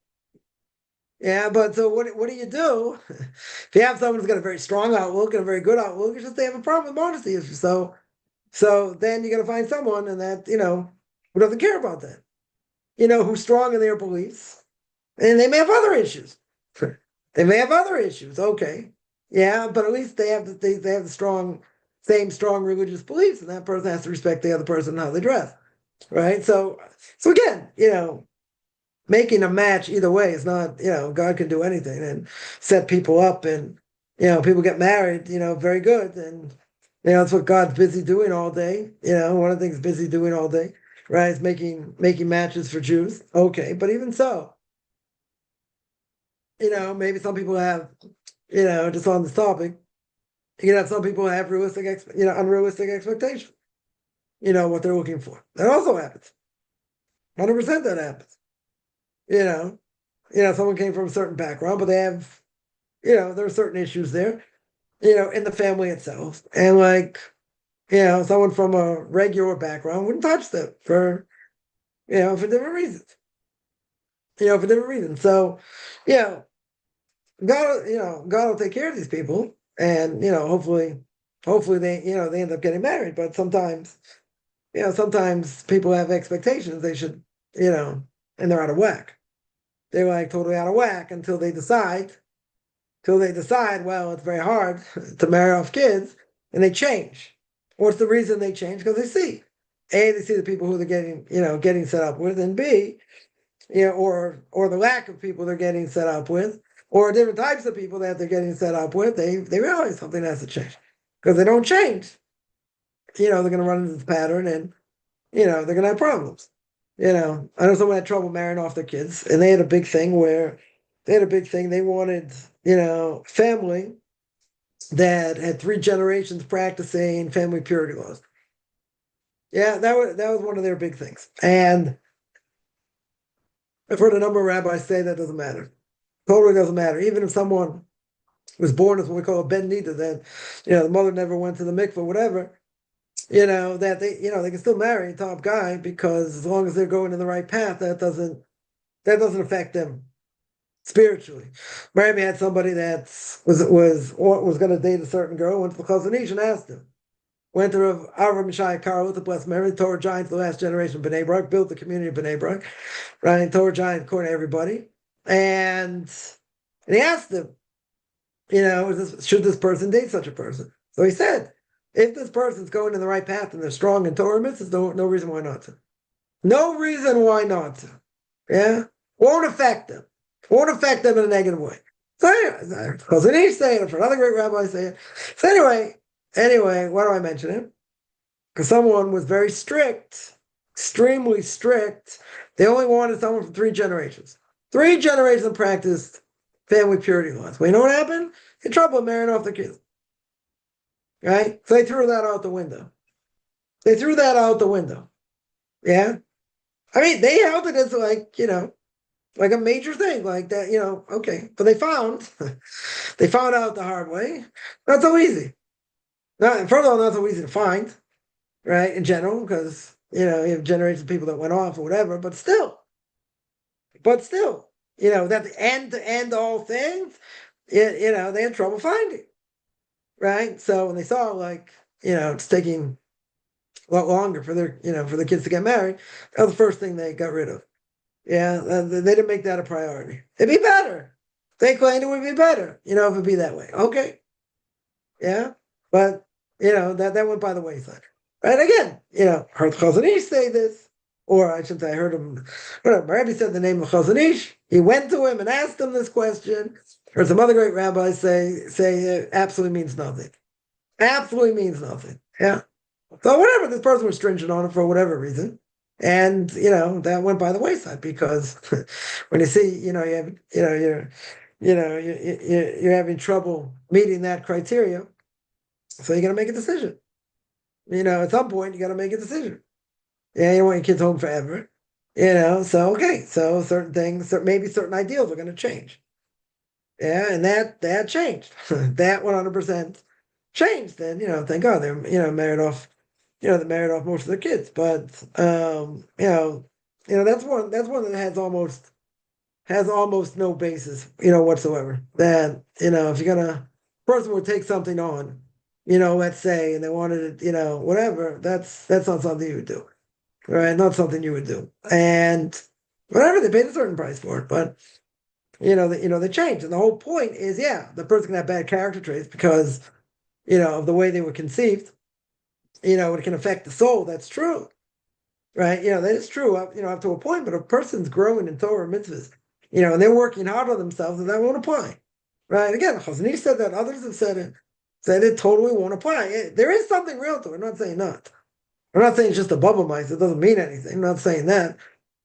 Yeah, but so what do you do if you have someone who's got a very strong outlook and a very good outlook? It's just they have a problem with modesty issues. So then you got to find someone and that who doesn't care about that. Who's strong in their beliefs, and they may have other issues. They may have other issues. Okay, yeah, but at least they have the same strong religious beliefs, and that person has to respect the other person and how they dress, right? So again, making a match either way is not, God can do anything and set people up, and people get married, very good, and that's what God's busy doing all day. One of the things He's busy doing all day, right, is making matches for Jews. Okay, but even so, maybe some people have, just on this topic, you can have some people have unrealistic expectations. What they're looking for. That also happens. 100% that happens. Someone came from a certain background, but they have, there are certain issues there, in the family itself. And someone from a regular background wouldn't touch them for different reasons. For different reasons. So, God will take care of these people, and hopefully they end up getting married. But sometimes people have expectations they should, and they're out of whack. They're totally out of whack until they decide, well, it's very hard to marry off kids, and they change. What's the reason they change? Because they see the people who they're getting set up with, and B, or the lack of people they're getting set up with, or different types of people that they're getting set up with, they realize something has to change. Because they don't change, they're going to run into this pattern, and they're going to have problems. I know someone had trouble marrying off their kids, and they had a big thing where they wanted, family that had 3 generations practicing family purity laws. Yeah, that was one of their big things. And I've heard a number of rabbis say that doesn't matter. Totally doesn't matter. Even if someone was born as what we call a ben nida, that the mother never went to the mikveh, whatever, that they can still marry a top guy, because as long as they're going in the right path, that doesn't affect them spiritually. Miami had somebody that was going to date a certain girl, went to the Chazon Ish and asked him. Went to Avram Mishai Karl to bless Mary, Torah giant to the last generation of Bnei Brak, built the community of Bnei Brak, right? Torah giant according to everybody. And he asked him, should this person date such a person? So he said, if this person's going in the right path and they're strong in Torah mitzvahs, no reason why not to. No reason why not to. Yeah? Won't affect them. Won't affect them in a negative way. So anyway, Chazon Ish saying it, for another great rabbi saying it. So anyway, why do I mention it? Because someone was very strict, extremely strict. They only wanted someone from 3 generations. 3 generations practiced family purity laws. Well, you know what happened? In trouble marrying off their kids. Right? So they threw that out the window. Yeah? I mean, they held it as like a major thing, like that, okay. But they found out the hard way. Not so easy. First of all, not so easy to find, right? In general, because you have generations of people that went off or whatever. But still, But still, that the end to end all things, they had trouble finding, right? So when they saw it's taking a lot longer for the kids to get married, that was the first thing they got rid of. Yeah, they didn't make that a priority. It'd be better. They claimed it would be better, if it'd be that way. Okay, yeah, but that went by the wayside. Right again, heard Chazon Ish say this, or I should say, I heard him. Whatever, Rabbi said the name of Chazon Ish. He went to him and asked him this question. Heard some other great rabbis say it absolutely means nothing. Absolutely means nothing. Yeah. So whatever, this person was stringent on it for whatever reason. And that went by the wayside because when you see, you have, you're having trouble meeting that criteria, so you got to make a decision. At some point you got to make a decision. Yeah, you don't want your kids home forever. So okay, so certain things, maybe certain ideals are going to change. Yeah, and that changed. That 100% changed. Then thank God they're married off. They married off most of their kids, but that's one that has almost no basis, whatsoever. That if you're gonna person would take something on, let's say, and they wanted it, whatever. That's not something you would do, right? Not something you would do, and whatever they paid a certain price for it, but they changed, and the whole point is, the person can have bad character traits because of the way they were conceived. It can affect the soul. That's true, right? That is true up to a point. But if a person's growing in Torah and mitzvahs, and they're working hard on themselves, then that won't apply, right? Again, Chazon Ish said that. Others have said it totally won't apply. There is something real to it. I'm not saying not. I'm not saying it's just a bubble mice. It doesn't mean anything. I'm not saying that,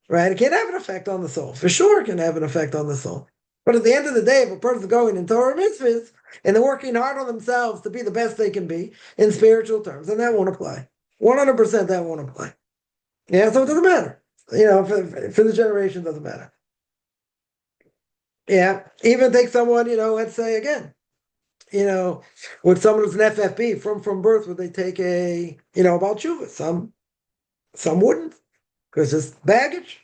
right? It can have an effect on the soul. For sure, it can have an effect on the soul. But at the end of the day, if a person's going in Torah and mitzvahs and they're working hard on themselves to be the best they can be in spiritual terms, then that won't apply. 100% that won't apply. Yeah, so it doesn't matter. For the generation, it doesn't matter. Yeah, even take someone, let's say again, with someone who's an FFB from birth, would they take about tshuva? Some wouldn't, because it's baggage.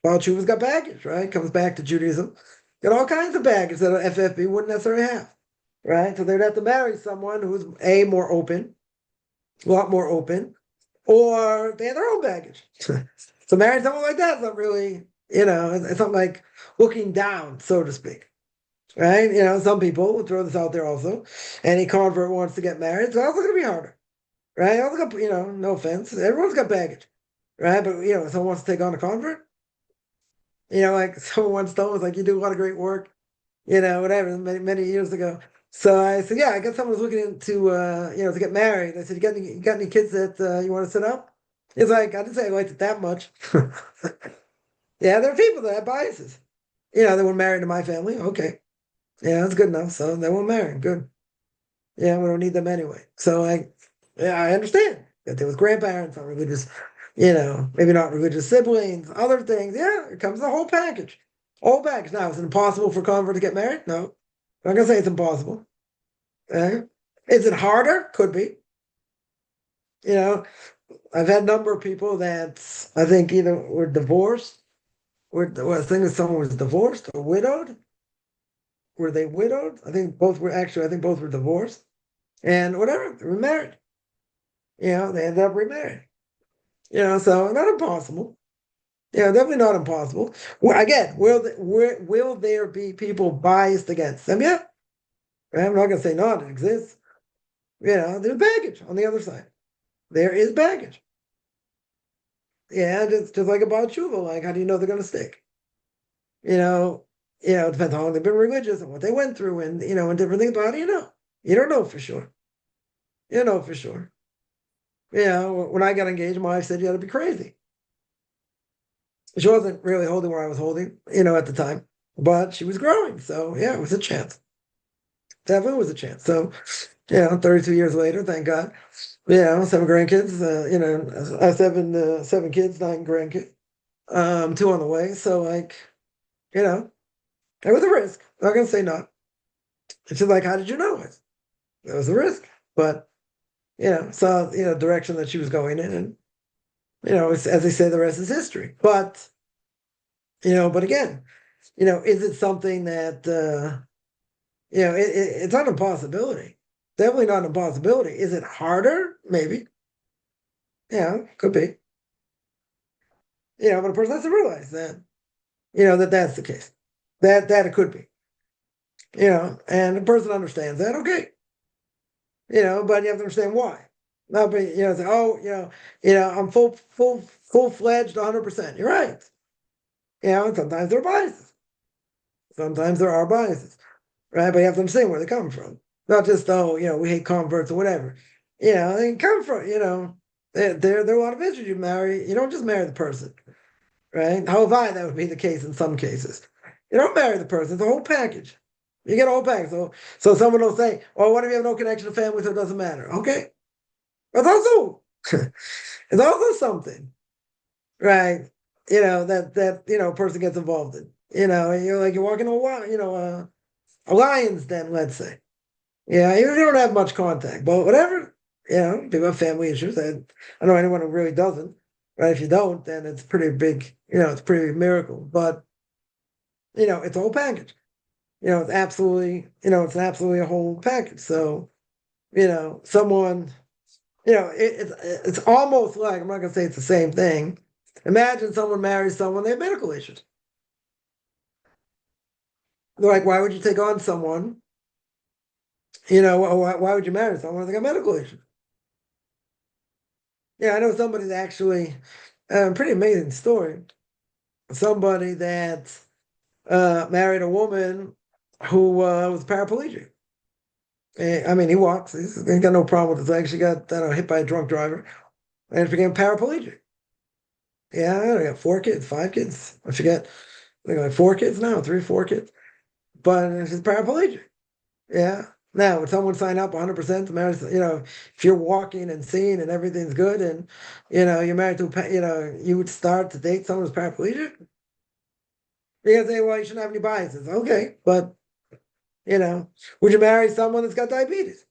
Baal Tshuva's got baggage, right? Comes back to Judaism. Got all kinds of baggage that an FFB wouldn't necessarily have, right? So they'd have to marry someone who's more open, a lot more open, or they have their own baggage. So marrying someone like that's not really, it's not like looking down, so to speak, right? Some people will throw this out there also. Any convert wants to get married, so it's also going to be harder, right? Also got, no offense, everyone's got baggage, right? But if someone wants to take on a convert, like someone once told us, like, you do a lot of great work, whatever, many years ago. So I said, I got someone who's looking into, to get married. I said, you got any kids that you want to set up? He's like, I didn't say I liked it that much. Yeah, there are people that have biases. They weren't married to my family. Okay. Yeah, that's good enough. So they won't marry. Good. Yeah, we don't need them anyway. So I understand that there was grandparents, not religious, maybe not religious siblings, other things. Yeah, it comes the whole package. Whole package. Now, is it impossible for a convert to get married? No. I'm not gonna say it's impossible. Is it harder? Could be. I've had a number of people that I think either were divorced, I think someone was divorced or widowed. Were they widowed? I think both were actually. I think both were divorced, and whatever, they were married. They ended up remarried. So not impossible. Definitely not impossible. Again, will there be people biased against them? Yeah. I'm not going to say not. It exists. There's baggage on the other side. There is baggage. Yeah, just like about tshuva. Like, how do you know they're going to stick? It depends how long they've been religious and what they went through, and and different things. But how do you know? You don't know for sure. You don't know for sure. When I got engaged, my wife said you got to be crazy. She wasn't really holding where I was holding, at the time, but she was growing. So yeah, it was a chance. Definitely was a chance. So 32 years later, thank God. 7 grandkids. Seven kids, 9 grandkids. 2 on the way. So it was a risk. I'm not gonna say not. It's just like, how did you know it? It was a risk, but saw direction that she was going in, and as they say, the rest is history. But But again, is it something that, it's not an impossibility. Definitely not an impossibility. Is it harder? Maybe. Yeah, could be. But a person has to realize that, that that's the case. That it could be. And the person understands that, okay. But you have to understand why. Not be, say, oh, I'm full-fledged 100%. You're right. And sometimes there are biases. Sometimes there are biases, right? But you have to understand where they come from. Not just, oh, we hate converts or whatever. They come from, there are a lot of issues you marry. You don't just marry the person, right? However, that would be the case in some cases. You don't marry the person, it's a whole package. You get a whole package. So someone will say, well, what if you have no connection to family, so it doesn't matter? Okay. But also, it's also something, right? That a person gets involved in. You're walking to a lion's den, let's say. Yeah, you don't have much contact, but whatever. People have family issues. I don't know anyone who really doesn't. Right? If you don't, then it's pretty big. It's a pretty miracle. But it's a whole package. It's absolutely, it's absolutely a whole package. So, someone, it's almost like, I'm not gonna say it's the same thing. Imagine someone marries someone, they have medical issues. They're like, why would you take on someone? Why would you marry someone they got medical issues? Yeah, I know somebody that actually, pretty amazing story. Somebody that married a woman who was paraplegic. I mean, he walks. He's got no problem with his legs. She got hit by a drunk driver and became paraplegic. Yeah, I got 4 kids, 5 kids. I forget. I think like 4 kids now, 3, 4 kids. But she's paraplegic. Yeah. Now, would someone sign up 100% to marry? If you're walking and seeing and everything's good, and you're married to, you would start to date someone who's paraplegic. You're gonna say, well, you shouldn't have any biases. Okay, but would you marry someone that's got diabetes?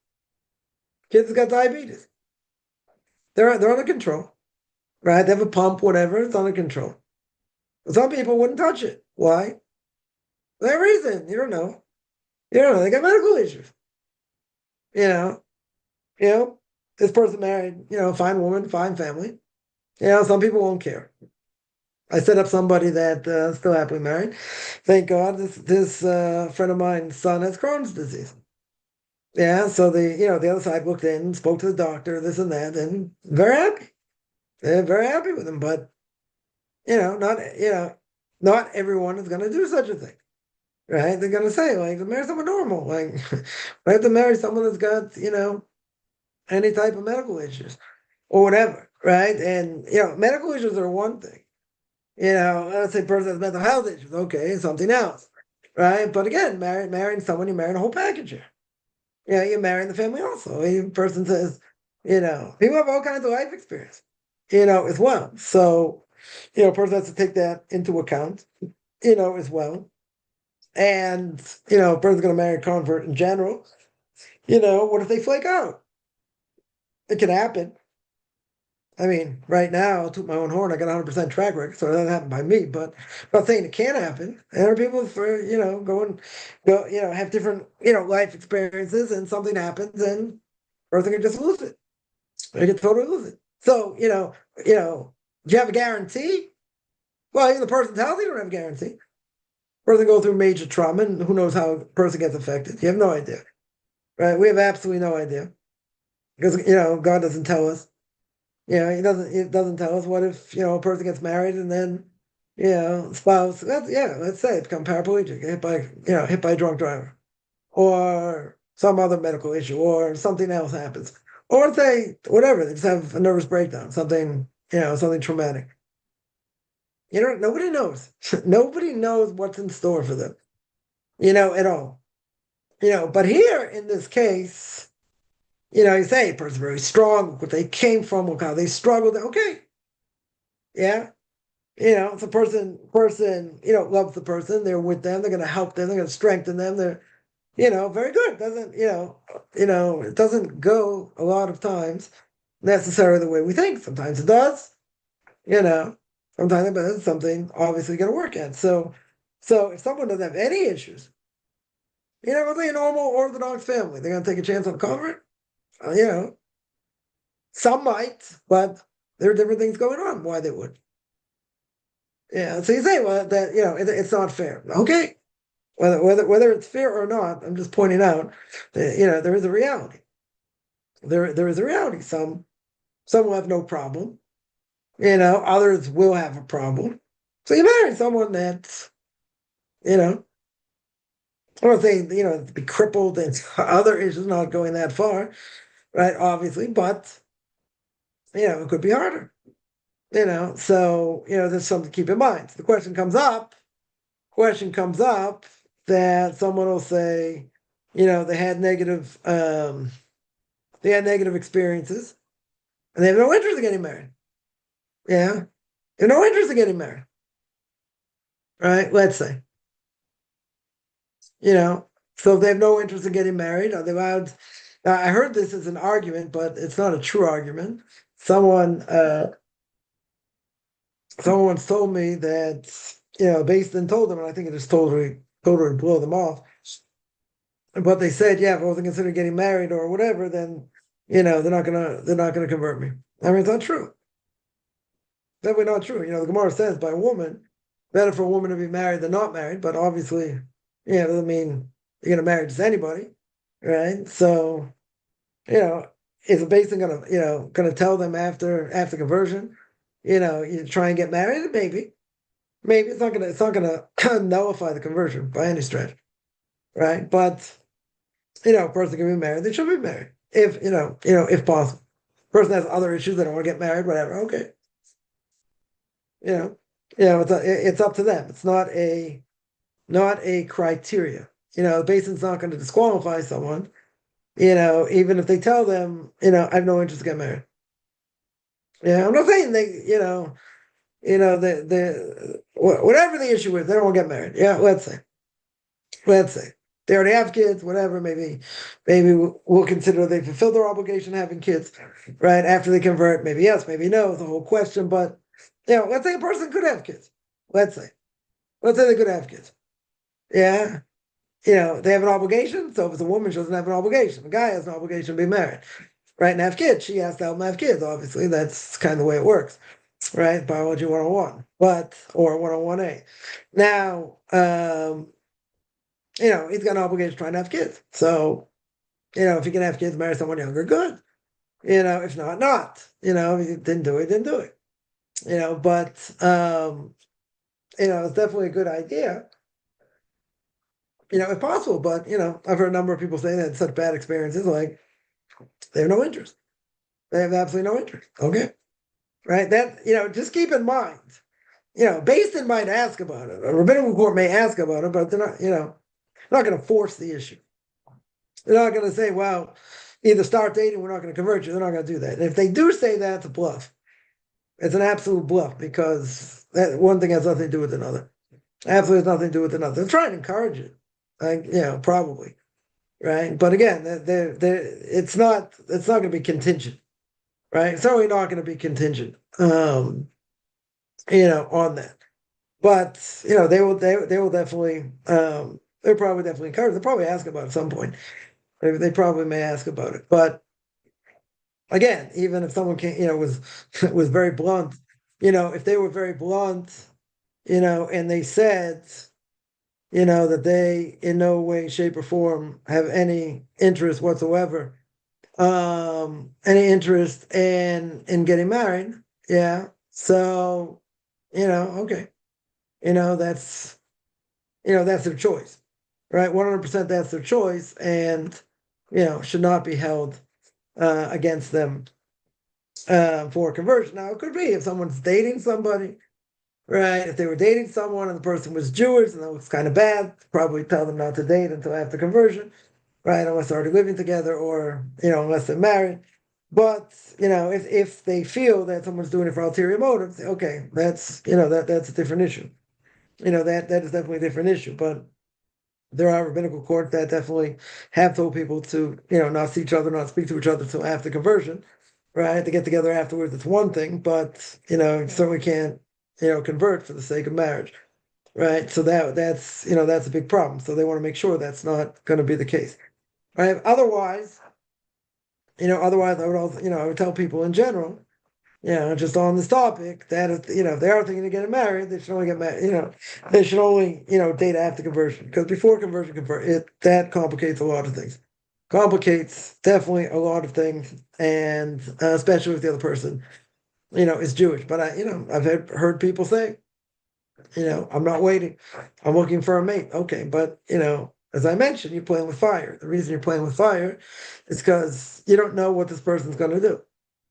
Kids that got diabetes. They're under control, right? They have a pump, whatever. It's under control. Some people wouldn't touch it. Why? For that reason. You don't know. You don't know. They got medical issues. You know. You know. This person married, fine woman, fine family. Some people won't care. I set up somebody that still happily married. Thank God. This friend of mine's son has Crohn's disease. Yeah, so the other side looked in, spoke to the doctor, this and that, and very happy. They're very happy with him, but not everyone is going to do such a thing, right? They're going to say like, marry someone normal, like, I have to marry someone that's got any type of medical issues or whatever, right? And medical issues are one thing. Let's say a person has mental health issues, okay, something else, right? But again, marrying someone, you're marrying a whole package here. You're marrying the family also. A person says, people have all kinds of life experience, as well. So, a person has to take that into account, as well. And, a person's going to marry a convert in general. What if they flake out? It can happen. I mean, right now, I'll toot my own horn. I got 100% track record, so it doesn't happen by me. But I'm not saying it can happen. And there are people have different, life experiences, and something happens, and person can just lose it. They can totally lose it. So, do you have a guarantee? Well, even the person's healthy, you don't have a guarantee. Person go through major trauma, and who knows how a person gets affected? You have no idea, right? We have absolutely no idea because God doesn't tell us. It doesn't tell us what if, a person gets married and then, spouse, let's say become paraplegic, hit by a drunk driver, or some other medical issue, or something else happens. Or say, whatever, they just have a nervous breakdown, something, something traumatic. Nobody knows. Nobody knows what's in store for them, at all. But here in this case, you say a person's very strong, what they came from, how they struggled. Okay. Yeah. If the person, loves the person, they're with them, they're going to help them, they're going to strengthen them. They're, very good. It doesn't go a lot of times necessarily the way we think. Sometimes it does, Sometimes, but it's something obviously going to work at. So if someone doesn't have any issues, really a normal Orthodox family, they're going to take a chance on a convert. Some might, but there are different things going on. Why they would? Yeah. So you say, well, that it's not fair. Okay. Whether it's fair or not, I'm just pointing out that there is a reality. There is a reality. Some will have no problem. Others will have a problem. So you marry someone that's, I don't think, to be crippled and other issues, not going that far, right? Obviously, but it could be harder. So there's something to keep in mind. So the question comes up that someone will say, they had negative experiences and they have no interest in getting married. Yeah. They have no interest in getting married. Right? Let's say. So if they have no interest in getting married, are they allowed? I heard this as an argument, but it's not a true argument. Someone once told me that, based and told them, and I think it just totally blew them off. But they said, yeah, if I wasn't considering getting married or whatever, then they're not gonna convert me. I mean, it's not true. Definitely not true. The Gemara says by a woman, better for a woman to be married than not married, but obviously, doesn't mean you're gonna marry just anybody, right? So, is the base thing gonna tell them after conversion, you try and get married? Maybe it's not gonna nullify the conversion by any stretch, right? But a person can be married, they should be married if possible. Person has other issues, they don't want to get married, whatever. Okay, it's up to them. It's not a criteria. The basin's not going to disqualify someone. Even if they tell them, I have no interest to get married. Yeah, I'm not saying the whatever the issue is, they don't want to get married. Yeah, let's say they already have kids, whatever. Maybe we'll consider they fulfill their obligation having kids, right? After they convert, maybe yes, maybe no. It's a whole question, but let's say a person could have kids. Let's say they could have kids. Yeah, they have an obligation. So if it's a woman, she doesn't have an obligation. A guy has an obligation to be married, right, and have kids. She has to help him have kids. Obviously, that's kind of the way it works, right? Biology 101, or 101A. Now, he's got an obligation trying to have kids. So, if he can have kids, marry someone younger, good. If not. If he didn't do it, didn't do it. But it's definitely a good idea. If possible, but I've heard a number of people say that such bad experiences, like they have no interest. They have absolutely no interest. Okay. Right. That, just keep in mind, Beis Din might ask about it. A rabbinical court may ask about it, but they're not going to force the issue. They're not going to say, well, either start dating, we're not going to convert you. They're not going to do that. And if they do say that, it's a bluff. It's an absolute bluff because that one thing has nothing to do with another. Absolutely has nothing to do with another. They're trying to encourage it. Probably. Right. But again, it's not going to be contingent. Right. It's certainly not going to be contingent, on that. But, they will definitely, they'll probably definitely encourage. They'll probably ask about it at some point. They probably may ask about it. But again, even if someone was very blunt, if they were very blunt, and they said, that they in no way, shape, or form have any interest whatsoever, any interest in getting married. Yeah. So, okay. That's their choice. Right? 100% that's their choice, and should not be held against them for conversion. Now, it could be if someone's dating somebody, right? If they were dating someone and the person was Jewish, and that was kind of bad, probably tell them not to date until after conversion, right? Unless they're already living together, or unless they're married. But if they feel that someone's doing it for ulterior motives, okay, that's that's a different issue. That is definitely a different issue. But there are rabbinical courts that definitely have told people to, not see each other, not speak to each other until after conversion, right? To get together afterwards, it's one thing, but you certainly can't convert for the sake of marriage, right? So that's a big problem. So they want to make sure that's not going to be the case, right? Otherwise, I would also, I would tell people in general, just on this topic that if they are thinking of getting married, they should only get married, they should only, date after conversion, because before conversion, that complicates a lot of things. Complicates definitely a lot of things, and especially if the other person, is Jewish. But I've heard people say, I'm not waiting. I'm looking for a mate. Okay, but as I mentioned, you're playing with fire. The reason you're playing with fire is because you don't know what this person's going to do.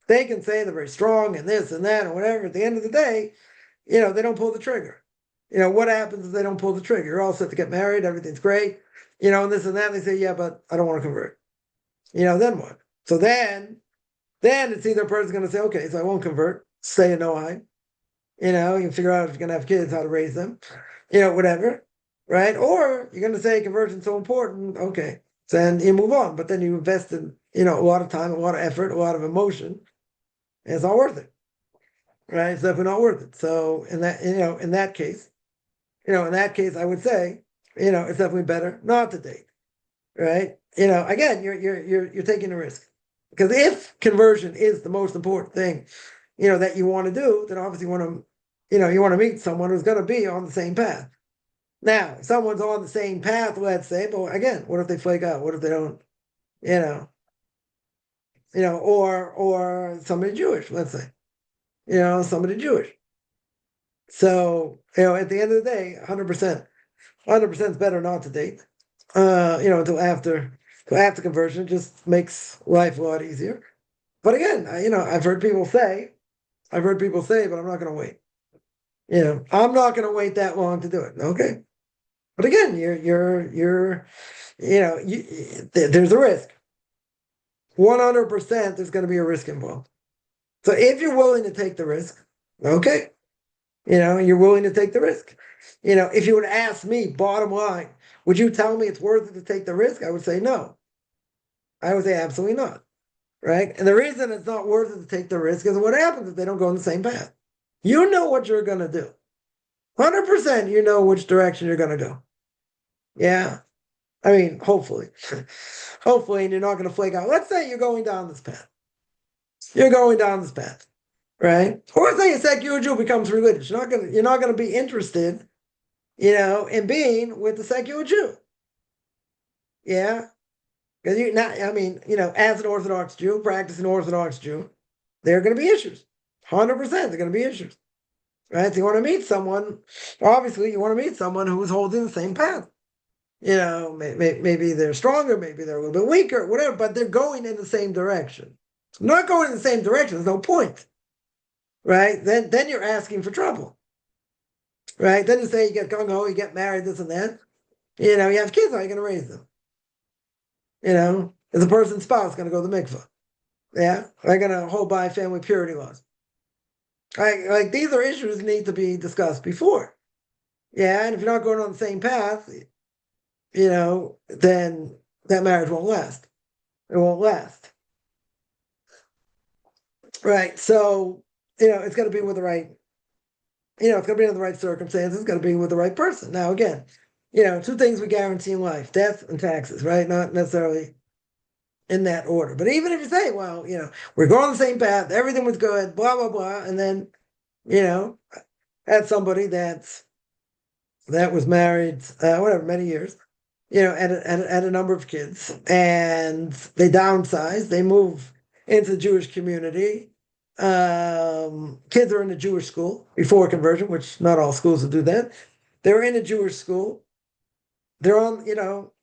They can say they're very strong and this and that and whatever. At the end of the day, they don't pull the trigger. What happens if they don't pull the trigger? You're all set to get married. Everything's great. And this and that. And they say, yeah, but I don't want to convert. Then what? So then it's either a person's going to say, okay, so I won't convert, stay in Noahide. You can figure out if you're going to have kids, how to raise them, whatever, right? Or you're going to say conversion's so important, okay, so then you move on. But then you invested, a lot of time, a lot of effort, a lot of emotion, and it's not worth it, right? It's definitely not worth it. So in that case, I would say, it's definitely better not to date, right? Again, you're taking a risk, because if conversion is the most important thing, that you want to do, then obviously you want to meet someone who's going to be on the same path. Now, if someone's on the same path, let's say, but again, what if they flake out? What if they don't, or somebody Jewish, let's say, somebody Jewish. So, at the end of the day, 100% is better not to date, until after conversion. It just makes life a lot easier. But again, I've heard people say, but I'm not going to wait. I'm not going to wait that long to do it. Okay. But again, there's a risk. 100% there's going to be a risk involved. So if you're willing to take the risk, okay, you're willing to take the risk. If you would ask me, bottom line, would you tell me it's worth it to take the risk? I would say no. I would say absolutely not. Right? And the reason it's not worth it to take the risk is what happens if they don't go in the same path. You know what you're going to do. 100% you know which direction you're going to go. Yeah. I mean, hopefully. Hopefully, and you're not going to flake out. Let's say you're going down this path. You're going down this path, right? Or say a secular Jew becomes religious. You're not going to be interested, in being with the secular Jew. Yeah. Because as an Orthodox Jew, practicing Orthodox Jew, there are going to be issues. 100% there are going to be issues. Right? So you want to meet someone, obviously you want to meet someone who's holding the same path. Maybe they're stronger, maybe they're a little bit weaker, whatever, but they're going in the same direction. Not going in the same direction, there's no point. Right? Then you're asking for trouble. Right? Then you say you get gung-ho, you get married, this and that. You have kids, how are you going to raise them? Is the person's spouse going to go to the mikveh? Yeah? They're going to hold by family purity laws. Like these are issues that need to be discussed before. Yeah, and if you're not going on the same path, then that marriage won't last. It won't last. Right. So, it's got to be with the right, it's got to be in the right circumstances. It's got to be with the right person. Now, again, two things we guarantee in life: death and taxes, right? Not necessarily in that order. But even if you say, well, we're going on the same path, everything was good, blah, blah, blah. And then, had somebody that was married, many years, had a number of kids, and they downsize, they move into the Jewish community. Kids are in a Jewish school before conversion, which not all schools will do that. They're in a Jewish school. They're on,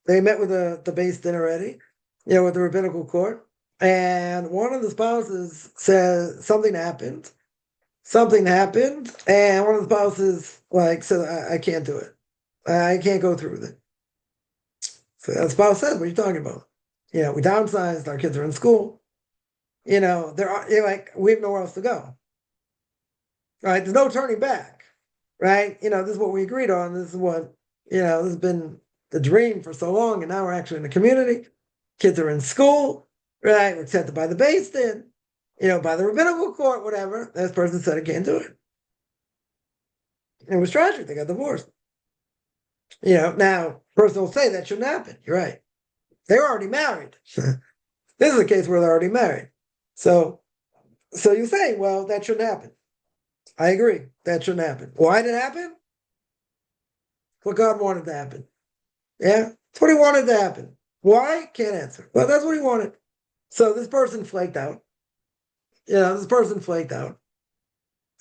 they met with the Beis Din already, with the rabbinical court. And one of the spouses says something happened, and one of the spouses said, I can't do it. I can't go through with it. So the spouse says, what are you talking about? We downsized, our kids are in school. We have nowhere else to go. Right? There's no turning back. Right? This is what we agreed on. This is what, this has been the dream for so long, and now we're actually in the community. Kids are in school, right? We're accepted by the Beis Din, by the rabbinical court, whatever. This person said, I can't do it. It was tragic. They got divorced. Now, person will say that shouldn't happen. You're right. They were already married. This is a case where they're already married. So you say, well, that shouldn't happen. I agree. That shouldn't happen. Why did it happen? What God wanted to happen. Yeah, that's what he wanted to happen. Why? Can't answer. Well, that's what he wanted. So this person flaked out. This person flaked out.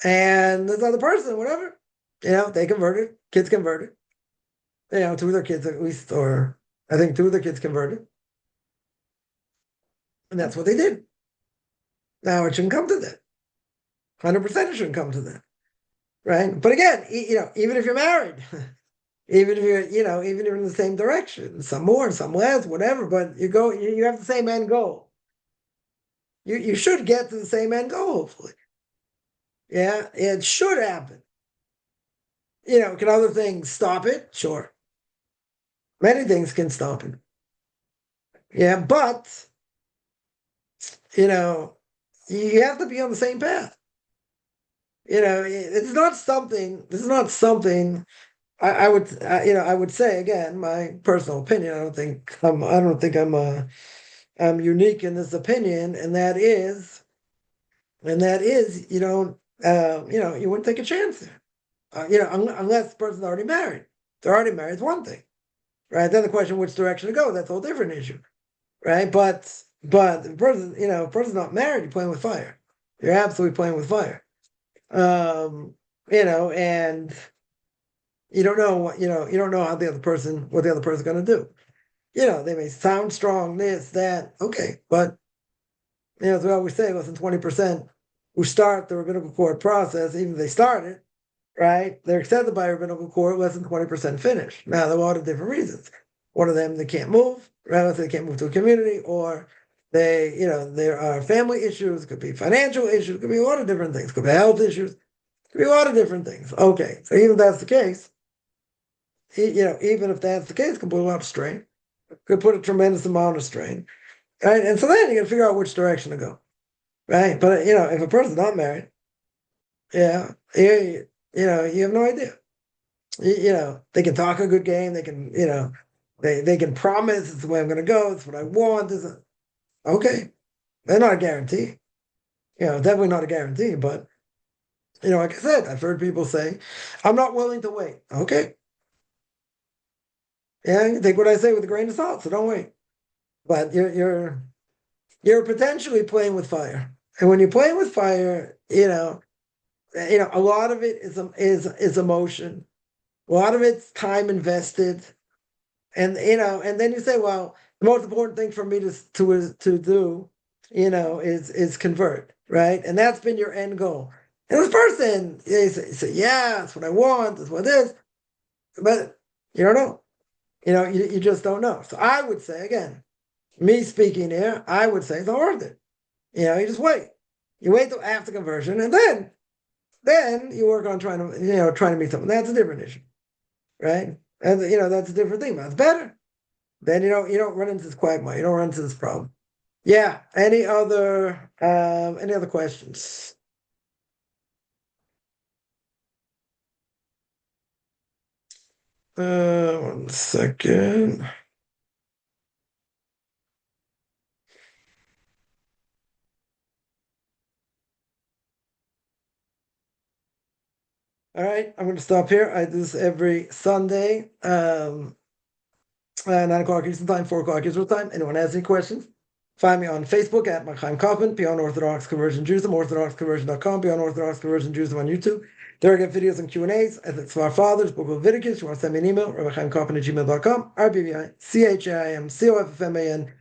And this other person, whatever, they converted. Kids converted. Two of their kids at least, or I think two of their kids converted. And that's what they did. Now it shouldn't come to that. 100% it shouldn't come to that. Right? But again, even if you're married, even if you're in the same direction, some more, some less, whatever, but you have the same end goal. You should get to the same end goal, hopefully. Yeah, it should happen. Can other things stop it? Sure. Many things can stop it. Yeah, but you have to be on the same path. It's not something. This is not something. I would say again, my personal opinion. I don't think I'm unique in this opinion, and that is, you wouldn't take a chance there. Unless the person's already married. If they're already married, it's one thing, right? Then the question, which direction to go, that's a whole different issue, right? But the person's not married, you're playing with fire. You're absolutely playing with fire. And you don't know what you don't know what the other person's going to do. They may sound strong, this, that, okay, but as we always say, less than 20% who start the rabbinical court process, even if they started, right? They're accepted by rabbinical court, less than 20% finish. Now, there are a lot of different reasons. One of them, they can't move, right? They can't move to a community, or there are family issues, could be financial issues, could be a lot of different things, could be health issues, could be a lot of different things. Okay, so even if that's the case, even if that's the case, could put a lot of strain, could put a tremendous amount of strain, right? And so then you got to figure out which direction to go, right? But if a person's not married, you have no idea. They can talk a good game. They can, they can promise it's the way I'm going to go. It's what I want. Okay. They're not a guarantee. Definitely not a guarantee. But, like I said, I've heard people say, I'm not willing to wait. Okay. Yeah, you take what I say with a grain of salt, so don't wait. But you're potentially playing with fire. And when you're playing with fire, a lot of it is emotion. A lot of it's time invested, and then you say, well, the most important thing for me to do, is convert, right? And that's been your end goal. And this person, they say, yeah, that's what I want, that's what it is, but you don't know. You just don't know. So I would say, again, me speaking here, I would say it's not worth it. You just wait. You wait till after conversion, and then you work on trying to meet someone. That's a different issue, right? And that's a different thing. That's better. Then you don't run into this quagmire. You don't run into this problem. Yeah. Any other questions? One second. All right, I'm going to stop here. I do this every Sunday, 9 o'clock Eastern Time, 4 o'clock Israel Time. Anyone has any questions? Find me on Facebook at Chaim Kaufman, Beyond Orthodox Conversion Judaism, orthodoxconversion.com, Beyond Orthodox Conversion Judaism on YouTube. There I get videos and Q&As. It's our fathers, Book of Leviticus. You want to send me an email, rabbichaimkaufman@gmail.com, RBBI, CHAIM, COFFMAN,